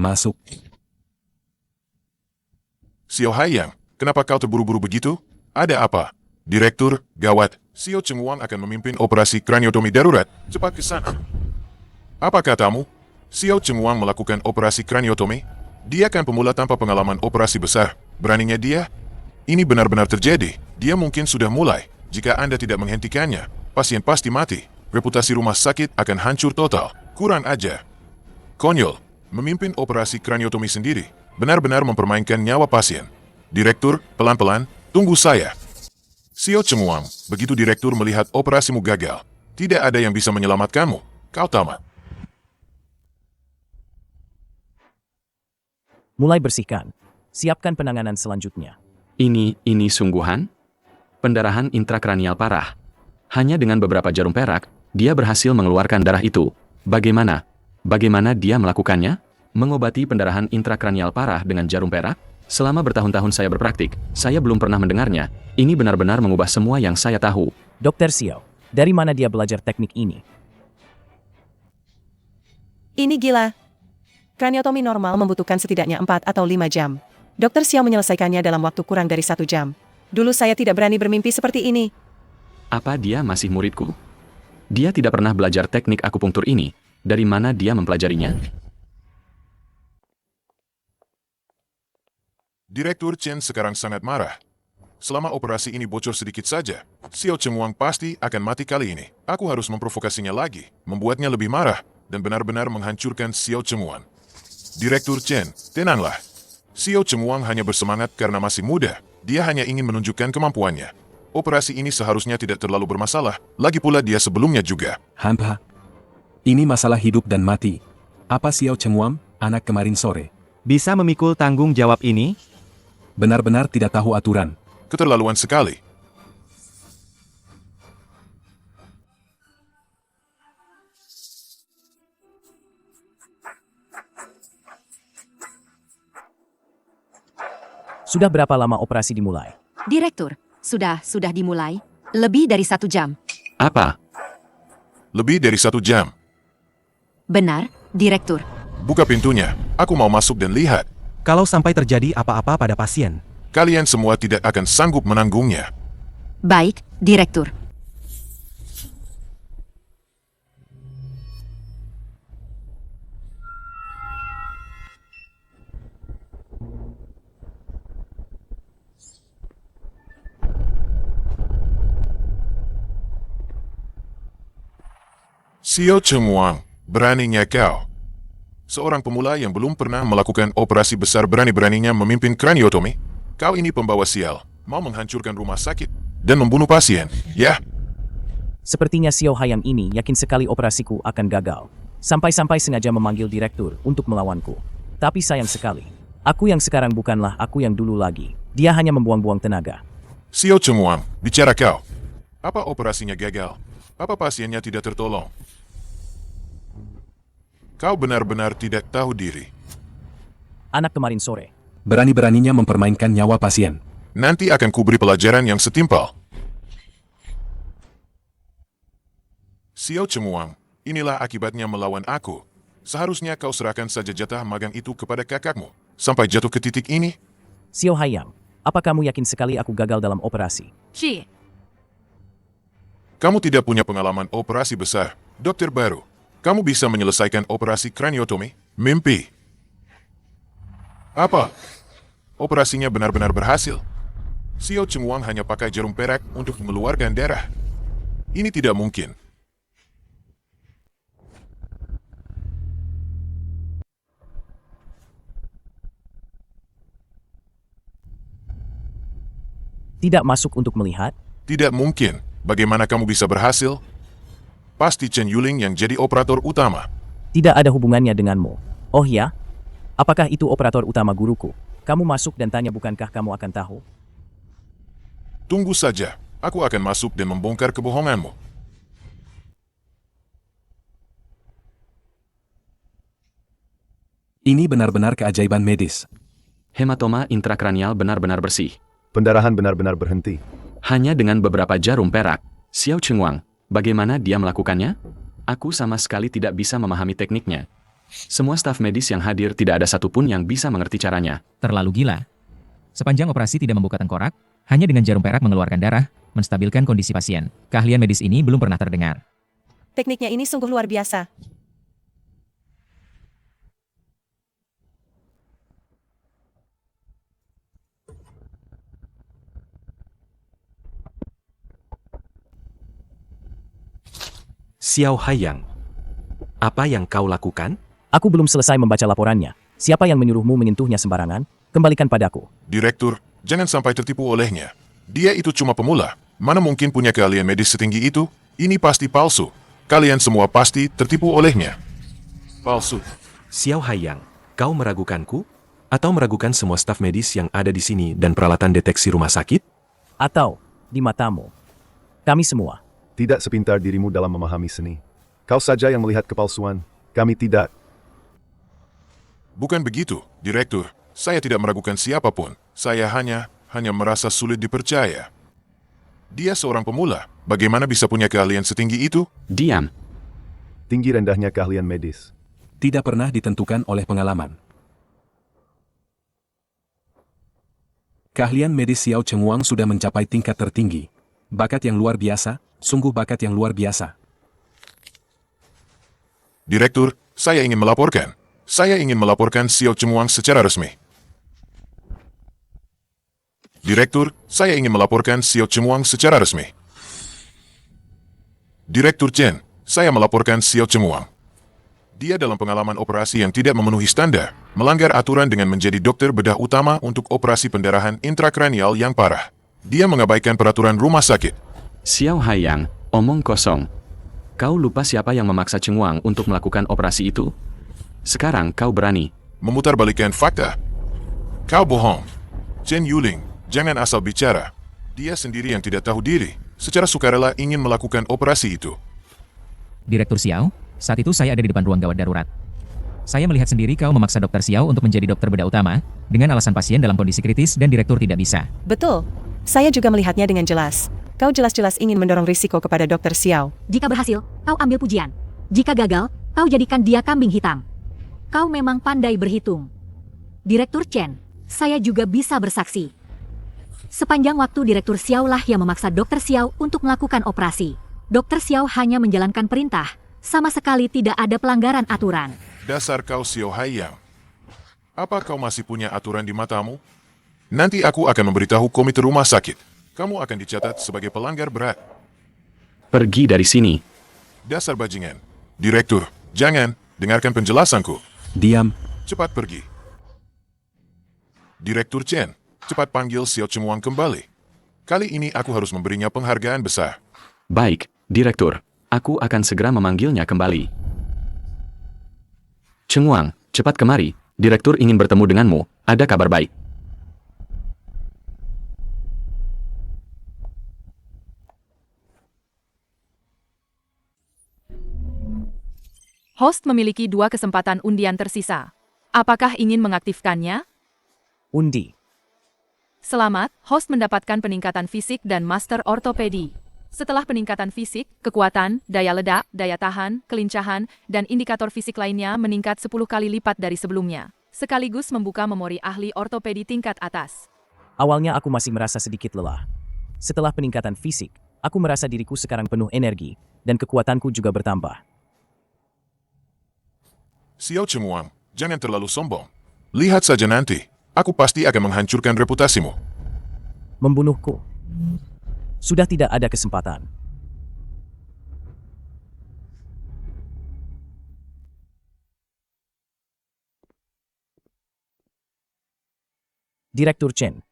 masuk. Xiao Haiyang, kenapa kau terburu-buru begitu? Ada apa? Direktur, gawat. Xiao Chengwang akan memimpin operasi kraniotomi darurat. Cepat ke sana. Apa katamu? Xiao Chengwang melakukan operasi kraniotomi? Dia kan pemula tanpa pengalaman operasi besar. Beraninya dia? Ini benar-benar terjadi. Dia mungkin sudah mulai. Jika Anda tidak menghentikannya, pasien pasti mati. Reputasi rumah sakit akan hancur total. Kurang ajar. Konyol, memimpin operasi kraniotomi sendiri, benar-benar mempermainkan nyawa pasien. Direktur, pelan-pelan, tunggu saya. Xiao Chengwang, begitu direktur melihat operasimu gagal, tidak ada yang bisa menyelamatkanmu. Kau tamat. Mulai bersihkan. Siapkan penanganan selanjutnya. Ini sungguhan? Pendarahan intrakranial parah. Hanya dengan beberapa jarum perak, dia berhasil mengeluarkan darah itu. Bagaimana dia melakukannya? Mengobati pendarahan intrakranial parah dengan jarum perak? Selama bertahun-tahun saya berpraktik, saya belum pernah mendengarnya. Ini benar-benar mengubah semua yang saya tahu. Dr. Xiao, dari mana dia belajar teknik ini? Ini gila. Kraniotomi normal membutuhkan setidaknya 4 atau 5 jam. Dr. Xiao menyelesaikannya dalam waktu kurang dari 1 jam. Dulu saya tidak berani bermimpi seperti ini. Apa dia masih muridku? Dia tidak pernah belajar teknik akupunktur ini. Dari mana dia mempelajarinya? Direktur Chen sekarang sangat marah. Selama operasi ini bocor sedikit saja, Xiao Chengwang pasti akan mati kali ini. Aku harus memprovokasinya lagi, membuatnya lebih marah, dan benar-benar menghancurkan Xiao Chengwang. Direktur Chen, tenanglah. Xiao Chengwang hanya bersemangat karena masih muda. Dia hanya ingin menunjukkan kemampuannya. Operasi ini seharusnya tidak terlalu bermasalah, lagi pula dia sebelumnya juga. Hampa. Ini masalah hidup dan mati. Apa Xiao Chengwang, anak kemarin sore, bisa memikul tanggung jawab ini? benar-benar tidak tahu aturan? Keterlaluan sekali. Sudah berapa lama operasi dimulai? Direktur, sudah dimulai. Lebih dari 1 jam. Apa? Lebih dari 1 jam. Benar, Direktur. Buka pintunya, aku mau masuk dan lihat. Kalau sampai terjadi apa-apa pada pasien, Kalian semua tidak akan sanggup menanggungnya. Baik, Direktur. Xiao Chengwang, beraninya kau. Seorang pemula yang belum pernah melakukan operasi besar berani-beraninya memimpin kraniotomi. Kau ini pembawa sial, mau menghancurkan rumah sakit dan membunuh pasien, ya? Sepertinya Xiao Haiyang ini yakin sekali operasiku akan gagal. Sampai-sampai sengaja memanggil direktur untuk melawanku. Tapi sayang sekali, aku yang sekarang bukanlah aku yang dulu lagi. Dia hanya membuang-buang tenaga. Xiao Chengwang, bicara kau. Apa operasinya gagal? Apa pasiennya tidak tertolong? Kau benar-benar tidak tahu diri. Anak kemarin sore. Berani-beraninya mempermainkan nyawa pasien. Nanti akan kuberi pelajaran yang setimpal. Xiao Chengwang, inilah akibatnya melawan aku. Seharusnya kau serahkan saja jatah magang itu kepada kakakmu. Sampai jatuh ke titik ini. Xiao Haiyang, apa kamu yakin sekali aku gagal dalam operasi? Kamu tidak punya pengalaman operasi besar. Dokter baru. Kamu bisa menyelesaikan operasi kraniotomi? Mimpi. Apa? Operasinya benar-benar berhasil. Xiao Chengwang hanya pakai jarum perak untuk mengeluarkan darah. Ini tidak mungkin. Tidak masuk untuk melihat? Tidak mungkin. Bagaimana kamu bisa berhasil? Pasti Chen Yuling yang jadi operator utama. Tidak ada hubungannya denganmu. Oh ya? Apakah itu operator utama guruku? Kamu masuk dan tanya bukankah kamu akan tahu? Tunggu saja. Aku akan masuk dan membongkar kebohonganmu. Ini benar-benar keajaiban medis. Hematoma intrakranial benar-benar bersih. Pendarahan benar-benar berhenti. Hanya dengan beberapa jarum perak. Xiao Chengwang, bagaimana dia melakukannya? Aku sama sekali tidak bisa memahami tekniknya. Semua staf medis yang hadir tidak ada satupun yang bisa mengerti caranya. Terlalu gila. Sepanjang operasi tidak membuka tengkorak, hanya dengan jarum perak mengeluarkan darah, menstabilkan kondisi pasien. Keahlian medis ini belum pernah terdengar. Tekniknya ini sungguh luar biasa. Xiao Haiyang, apa yang kau lakukan? Aku belum selesai membaca laporannya. Siapa yang menyuruhmu menyentuhnya sembarangan? Kembalikan padaku. Direktur, jangan sampai tertipu olehnya. Dia itu cuma pemula. Mana mungkin punya keahlian medis setinggi itu? Ini pasti palsu. Kalian semua pasti tertipu olehnya. Palsu. Xiao Haiyang, kau meragukanku? Atau meragukan semua staf medis yang ada di sini dan peralatan deteksi rumah sakit? Atau, di matamu, kami semua. Tidak sepintar dirimu dalam memahami seni. Kau saja yang melihat kepalsuan, kami tidak. Bukan begitu, Direktur. Saya tidak meragukan siapapun. Saya hanya merasa sulit dipercaya. Dia seorang pemula. Bagaimana bisa punya keahlian setinggi itu? Diam. Tinggi rendahnya keahlian medis. Tidak pernah ditentukan oleh pengalaman. Keahlian medis Xiao Chengwang sudah mencapai tingkat tertinggi. Bakat yang luar biasa, sungguh bakat yang luar biasa. Direktur, saya ingin melaporkan. Saya ingin melaporkan Xiao Chengwang secara resmi. Direktur, saya ingin melaporkan Xiao Chengwang secara resmi. Direktur Chen, saya melaporkan Xiao Chengwang. Dia dalam pengalaman operasi yang tidak memenuhi standar, melanggar aturan dengan menjadi dokter bedah utama untuk operasi pendarahan intrakranial yang parah. Dia mengabaikan peraturan rumah sakit. Xiao Haiyang, omong kosong. Kau lupa siapa yang memaksa Cheng Wang untuk melakukan operasi itu? Sekarang kau berani. Memutarbalikkan fakta. Kau bohong. Chen Yuling, jangan asal bicara. Dia sendiri yang tidak tahu diri, secara sukarela ingin melakukan operasi itu. Direktur Xiao, saat itu saya ada di depan ruang gawat darurat. Saya melihat sendiri kau memaksa Dokter Xiao untuk menjadi dokter bedah utama, dengan alasan pasien dalam kondisi kritis dan direktur tidak bisa. Betul. Saya juga melihatnya dengan jelas. Kau jelas-jelas ingin mendorong risiko kepada Dokter Xiao. Jika berhasil, kau ambil pujian. Jika gagal, kau jadikan dia kambing hitam. Kau memang pandai berhitung. Direktur Chen, saya juga bisa bersaksi. Sepanjang waktu Direktur Xiao lah yang memaksa Dokter Xiao untuk melakukan operasi. Dokter Xiao hanya menjalankan perintah, sama sekali tidak ada pelanggaran aturan. Dasar kau Xiao Haiyang. Apa kau masih punya aturan di matamu? Nanti aku akan memberitahu komite rumah sakit. Kamu akan dicatat sebagai pelanggar berat. Pergi dari sini. Dasar bajingan. Direktur, jangan. Dengarkan penjelasanku. Diam. Cepat pergi. Direktur Chen, cepat panggil Xiao Chengwang kembali. Kali ini aku harus memberinya penghargaan besar. Baik, Direktur. Aku akan segera memanggilnya kembali. Cheng Wang, cepat kemari. Direktur ingin bertemu denganmu. Ada kabar baik. Host memiliki 2 kesempatan undian tersisa. Apakah ingin mengaktifkannya? Undi. Selamat, host mendapatkan peningkatan fisik dan master ortopedi. Setelah peningkatan fisik, kekuatan, daya ledak, daya tahan, kelincahan, dan indikator fisik lainnya meningkat 10 kali lipat dari sebelumnya. Sekaligus membuka memori ahli ortopedi tingkat atas. Awalnya aku masih merasa sedikit lelah. Setelah peningkatan fisik, aku merasa diriku sekarang penuh energi, dan kekuatanku juga bertambah. Xiao Chengwang, jangan terlalu sombong. Lihat saja nanti. Aku pasti akan menghancurkan reputasimu. Membunuhku. Sudah tidak ada kesempatan. Direktur Chen.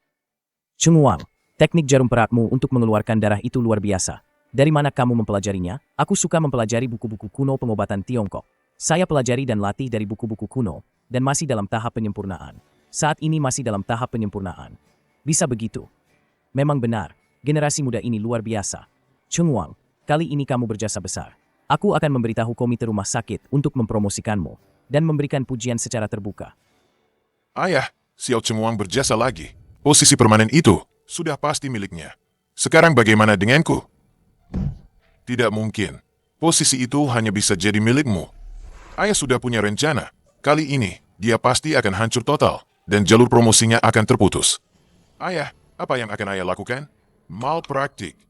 Cheng Wang, teknik jarum perakmu untuk mengeluarkan darah itu luar biasa. Dari mana kamu mempelajarinya? Aku suka mempelajari buku-buku kuno pengobatan Tiongkok. Saya pelajari dan latih dari buku-buku kuno, dan masih dalam tahap penyempurnaan. Saat ini masih dalam tahap penyempurnaan. Bisa begitu. Memang benar, generasi muda ini luar biasa. Cheng Wang, kali ini kamu berjasa besar. Aku akan memberitahu komite rumah sakit untuk mempromosikanmu, dan memberikan pujian secara terbuka. Ayah, Xiao Chengwang berjasa lagi. Posisi permanen itu sudah pasti miliknya. Sekarang bagaimana denganku? Tidak mungkin. Posisi itu hanya bisa jadi milikmu. Ayah sudah punya rencana. Kali ini, dia pasti akan hancur total, dan jalur promosinya akan terputus. Ayah, apa yang akan ayah lakukan? Malpraktik.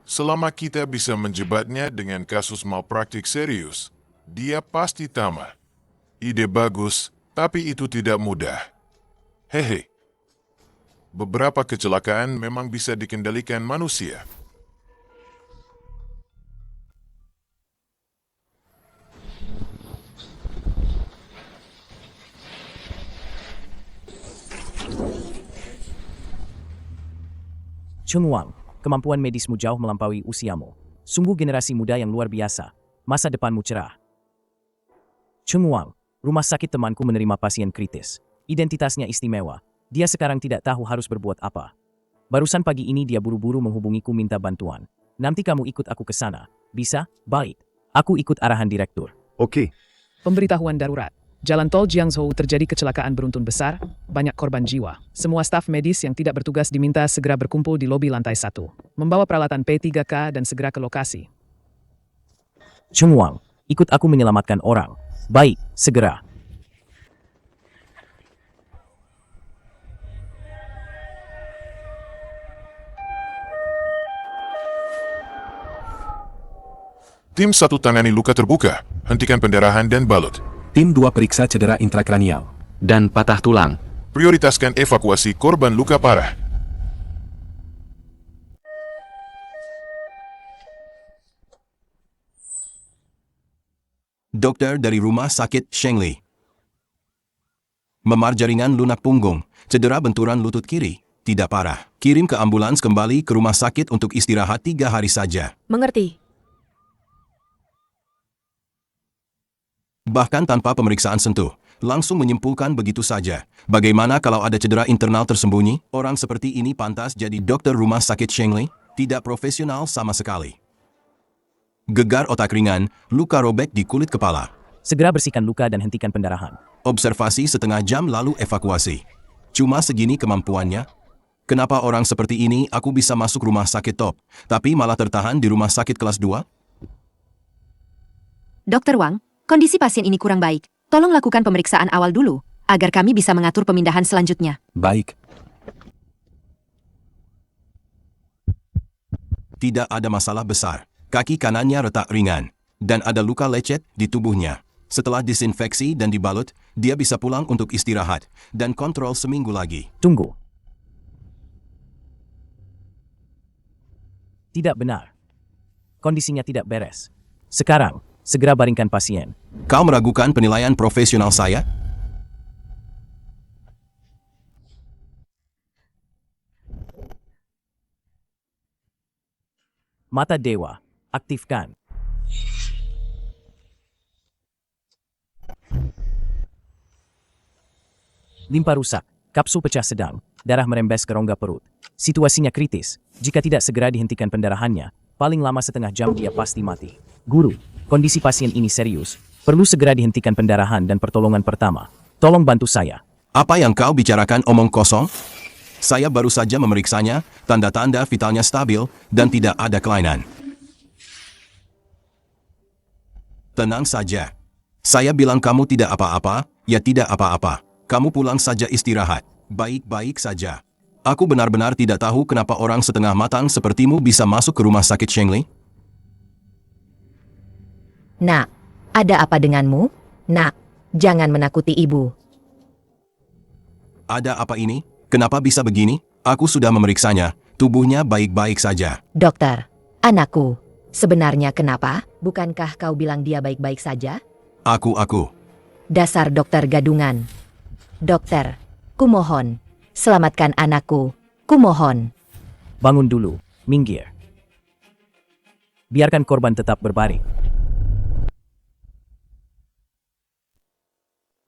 Selama kita bisa menjebatnya dengan kasus malpraktik serius, dia pasti tamat. Ide bagus, tapi itu tidak mudah. Hehe. Beberapa kecelakaan memang bisa dikendalikan manusia. Chung Wang, kemampuan medismu jauh melampaui usiamu. Sungguh generasi muda yang luar biasa. Masa depanmu cerah. Chung Wang, rumah sakit temanku menerima pasien kritis. Identitasnya istimewa. Dia sekarang tidak tahu harus berbuat apa. Barusan pagi ini dia buru-buru menghubungiku minta bantuan. Nanti kamu ikut aku ke sana. Bisa? Baik. Aku ikut arahan direktur. Oke. Pemberitahuan darurat. Jalan tol Jiangzhou terjadi kecelakaan beruntun besar, banyak korban jiwa. Semua staf medis yang tidak bertugas diminta segera berkumpul di lobi lantai 1. Membawa peralatan P3K dan segera ke lokasi. Chung Wang, ikut aku menyelamatkan orang. Baik, segera. Tim 1 tangani luka terbuka, hentikan pendarahan dan balut. Tim 2 periksa cedera intrakranial. Dan patah tulang. Prioritaskan evakuasi korban luka parah. Dokter dari Rumah Sakit Shengli. Memar jaringan lunak punggung, cedera benturan lutut kiri, tidak parah. Kirim ke ambulans kembali ke rumah sakit untuk istirahat 3 hari saja. Mengerti. Bahkan tanpa pemeriksaan sentuh, langsung menyimpulkan begitu saja. Bagaimana kalau ada cedera internal tersembunyi? Orang seperti ini pantas jadi dokter rumah sakit Shengli? Tidak profesional sama sekali. Gegar otak ringan, luka robek di kulit kepala. Segera bersihkan luka dan hentikan pendarahan. Observasi setengah jam lalu evakuasi. Cuma segini kemampuannya? Kenapa orang seperti ini aku bisa masuk rumah sakit top, tapi malah tertahan di rumah sakit kelas 2? Dokter Wang, kondisi pasien ini kurang baik. Tolong lakukan pemeriksaan awal dulu, agar kami bisa mengatur pemindahan selanjutnya. Baik. Tidak ada masalah besar. Kaki kanannya retak ringan, dan ada luka lecet di tubuhnya. Setelah disinfeksi dan dibalut, dia bisa pulang untuk istirahat, dan kontrol seminggu lagi. Tunggu. Tidak benar. Kondisinya tidak beres. Sekarang, segera baringkan pasien. Kau meragukan penilaian profesional saya? Mata dewa, aktifkan. Limpa rusak, kapsul pecah sedang, darah merembes ke rongga perut. Situasinya kritis. Jika tidak segera dihentikan pendarahannya, paling lama setengah jam dia pasti mati. Guru, kondisi pasien ini serius. Perlu segera dihentikan pendarahan dan pertolongan pertama. Tolong bantu saya. Apa yang kau bicarakan omong kosong? Saya baru saja memeriksanya, tanda-tanda vitalnya stabil, dan tidak ada kelainan. Tenang saja. Saya bilang kamu tidak apa-apa, ya tidak apa-apa. Kamu pulang saja istirahat. Baik-baik saja. Aku benar-benar tidak tahu kenapa orang setengah matang sepertimu bisa masuk ke rumah sakit Shengli. Nak, ada apa denganmu? Nak, jangan menakuti ibu. Ada apa ini? Kenapa bisa begini? Aku sudah memeriksanya. Tubuhnya baik-baik saja. Dokter, anakku, sebenarnya kenapa? Bukankah kau bilang dia baik-baik saja? Aku. Dasar dokter gadungan. Dokter, kumohon, selamatkan anakku, kumohon. Bangun dulu, minggir. Biarkan korban tetap berbaring.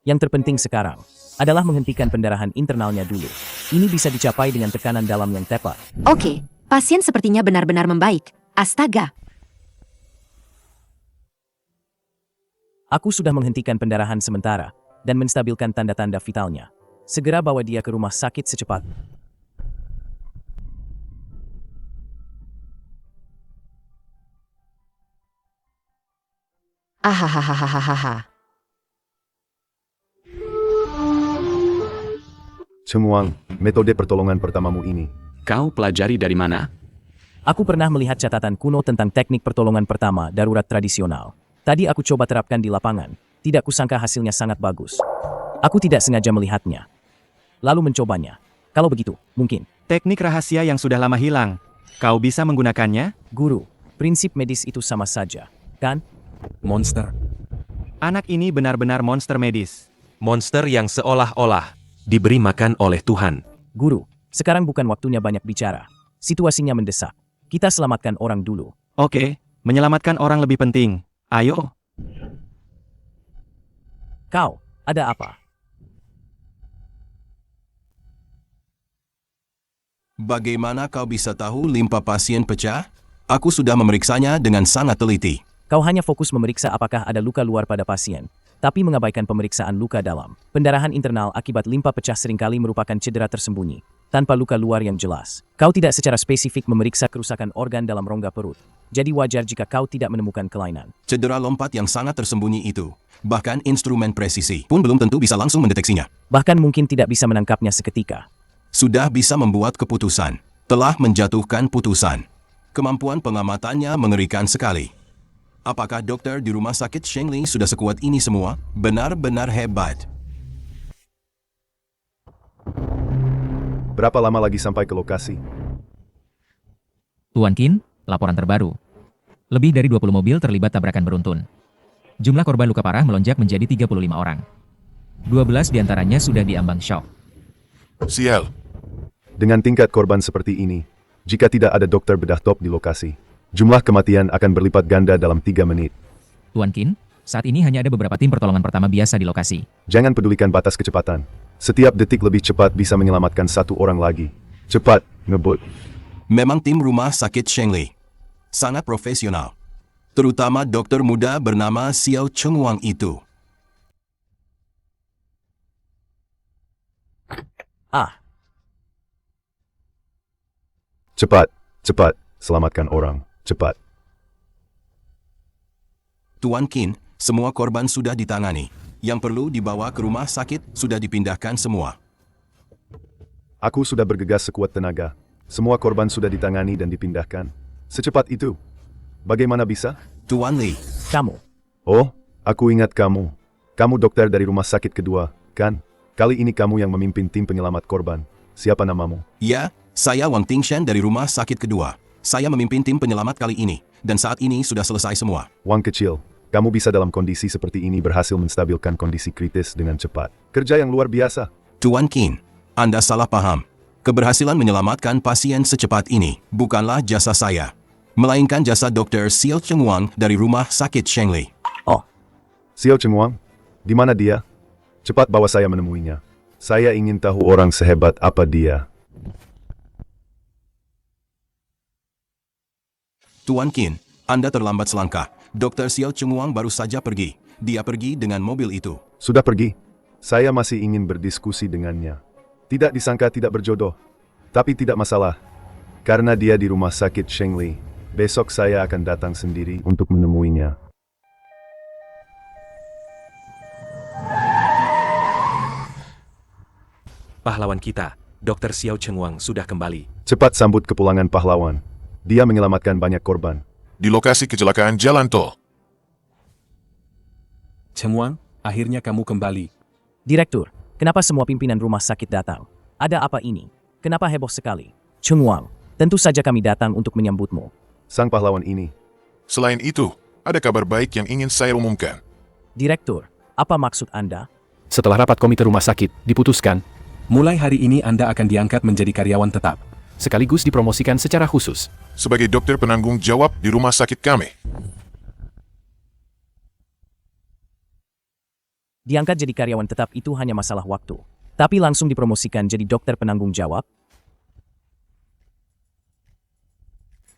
Yang terpenting sekarang adalah menghentikan pendarahan internalnya dulu. Ini bisa dicapai dengan tekanan dalam yang tepat. Oke, pasien sepertinya benar-benar membaik. Astaga. Aku sudah menghentikan pendarahan sementara dan menstabilkan tanda-tanda vitalnya. Segera bawa dia ke rumah sakit secepatnya. Ahahahahaha. Cheng Wang, metode pertolongan pertamamu ini. Kau pelajari dari mana? Aku pernah melihat catatan kuno tentang teknik pertolongan pertama darurat tradisional. Tadi aku coba terapkan di lapangan. Tidak kusangka hasilnya sangat bagus. Aku tidak sengaja melihatnya. Lalu mencobanya. Kalau begitu, mungkin. Teknik rahasia yang sudah lama hilang. Kau bisa menggunakannya? Guru, prinsip medis itu sama saja, kan? Monster. Anak ini benar-benar monster medis. Monster yang seolah-olah diberi makan oleh Tuhan. Guru, sekarang bukan waktunya banyak bicara. Situasinya mendesak. Kita selamatkan orang dulu. Oke, menyelamatkan orang lebih penting. Ayo. Kau, ada apa? Bagaimana kau bisa tahu limpa pasien pecah? Aku sudah memeriksanya dengan sangat teliti. Kau hanya fokus memeriksa apakah ada luka luar pada pasien, tapi mengabaikan pemeriksaan luka dalam. Pendarahan internal akibat limpa pecah seringkali merupakan cedera tersembunyi, tanpa luka luar yang jelas. Kau tidak secara spesifik memeriksa kerusakan organ dalam rongga perut, jadi wajar jika kau tidak menemukan kelainan. Cedera lompat yang sangat tersembunyi itu, bahkan instrumen presisi pun belum tentu bisa langsung mendeteksinya. Bahkan mungkin tidak bisa menangkapnya seketika. Sudah bisa membuat keputusan, telah menjatuhkan putusan. Kemampuan pengamatannya mengerikan sekali. Apakah dokter di rumah sakit Shengli sudah sekuat ini semua? Benar-benar hebat. Berapa lama lagi sampai ke lokasi? Tuan Qin, laporan terbaru. Lebih dari 20 mobil terlibat tabrakan beruntun. Jumlah korban luka parah melonjak menjadi 35 orang. 12 diantaranya sudah diambang syok. Sial. Dengan tingkat korban seperti ini, jika tidak ada dokter bedah top di lokasi, jumlah kematian akan berlipat ganda dalam 3 menit. Tuan Qin, saat ini hanya ada beberapa tim pertolongan pertama biasa di lokasi. Jangan pedulikan batas kecepatan. Setiap detik lebih cepat bisa menyelamatkan 1 orang lagi. Cepat, ngebut. Memang tim rumah sakit Shengli sangat profesional. Terutama dokter muda bernama Xiao Cheng Wang itu. Cepat, cepat, selamatkan orang, cepat. Tuan Qin, semua korban sudah ditangani. Yang perlu dibawa ke rumah sakit sudah dipindahkan semua. Aku sudah bergegas sekuat tenaga. Semua korban sudah ditangani dan dipindahkan. Secepat itu. Bagaimana bisa? Tuan Li. Kamu. Oh, aku ingat kamu. Kamu dokter dari rumah sakit kedua, kan? Kali ini kamu yang memimpin tim penyelamat korban. Siapa namamu? Ya, saya Wang Tingshan dari rumah sakit kedua. Saya memimpin tim penyelamat kali ini, dan saat ini sudah selesai semua. Wang kecil, kamu bisa dalam kondisi seperti ini berhasil menstabilkan kondisi kritis dengan cepat. Kerja yang luar biasa. Tuan Qin, Anda salah paham. Keberhasilan menyelamatkan pasien secepat ini bukanlah jasa saya, melainkan jasa Dr. Xiao Cheng Wang dari rumah sakit Shengli. Oh, Xiao Cheng Wang? Di mana dia? Cepat bawa saya menemuinya. Saya ingin tahu orang sehebat apa dia. Tuan Qin, Anda terlambat selangkah. Dr. Xiao Cheng Wang baru saja pergi. Dia pergi dengan mobil itu. Sudah pergi? Saya masih ingin berdiskusi dengannya. Tidak disangka tidak berjodoh. Tapi tidak masalah. Karena dia di rumah sakit Shengli. Besok saya akan datang sendiri untuk menemuinya. Pahlawan kita, Dr. Xiao Cheng Wang sudah kembali. Cepat sambut kepulangan pahlawan. Dia menyelamatkan banyak korban. Di lokasi kecelakaan jalan tol. Cheng Wang, akhirnya kamu kembali. Direktur, kenapa semua pimpinan rumah sakit datang? Ada apa ini? Kenapa heboh sekali? Cheng Wang, tentu saja kami datang untuk menyambutmu. Sang pahlawan ini. Selain itu, ada kabar baik yang ingin saya umumkan. Direktur, apa maksud Anda? Setelah rapat komite rumah sakit, diputuskan, mulai hari ini Anda akan diangkat menjadi karyawan tetap. Sekaligus dipromosikan secara khusus. Sebagai dokter penanggung jawab di rumah sakit kami. Diangkat jadi karyawan tetap itu hanya masalah waktu. Tapi langsung dipromosikan jadi dokter penanggung jawab?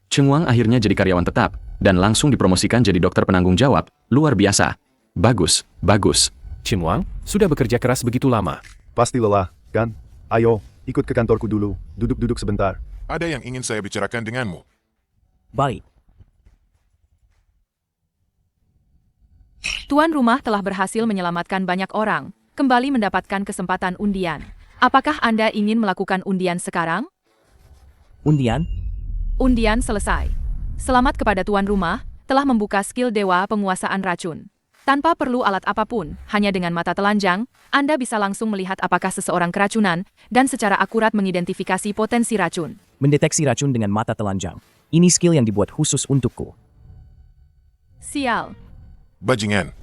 Cheng Wang akhirnya jadi karyawan tetap, dan langsung dipromosikan jadi dokter penanggung jawab. Luar biasa. Bagus, bagus. Cheng Wang sudah bekerja keras begitu lama. Pasti lelah, kan? Ayo, ikut ke kantorku dulu. Duduk-duduk sebentar. Ada yang ingin saya bicarakan denganmu. Baik. Tuan rumah telah berhasil menyelamatkan banyak orang, kembali mendapatkan kesempatan undian. Apakah Anda ingin melakukan undian sekarang? Undian? Undian selesai. Selamat kepada tuan rumah, telah membuka skill dewa penguasaan racun. Tanpa perlu alat apapun, hanya dengan mata telanjang, Anda bisa langsung melihat apakah seseorang keracunan, dan secara akurat mengidentifikasi potensi racun. Mendeteksi racun dengan mata telanjang. Ini skill yang dibuat khusus untukku. Sial. Bajingan.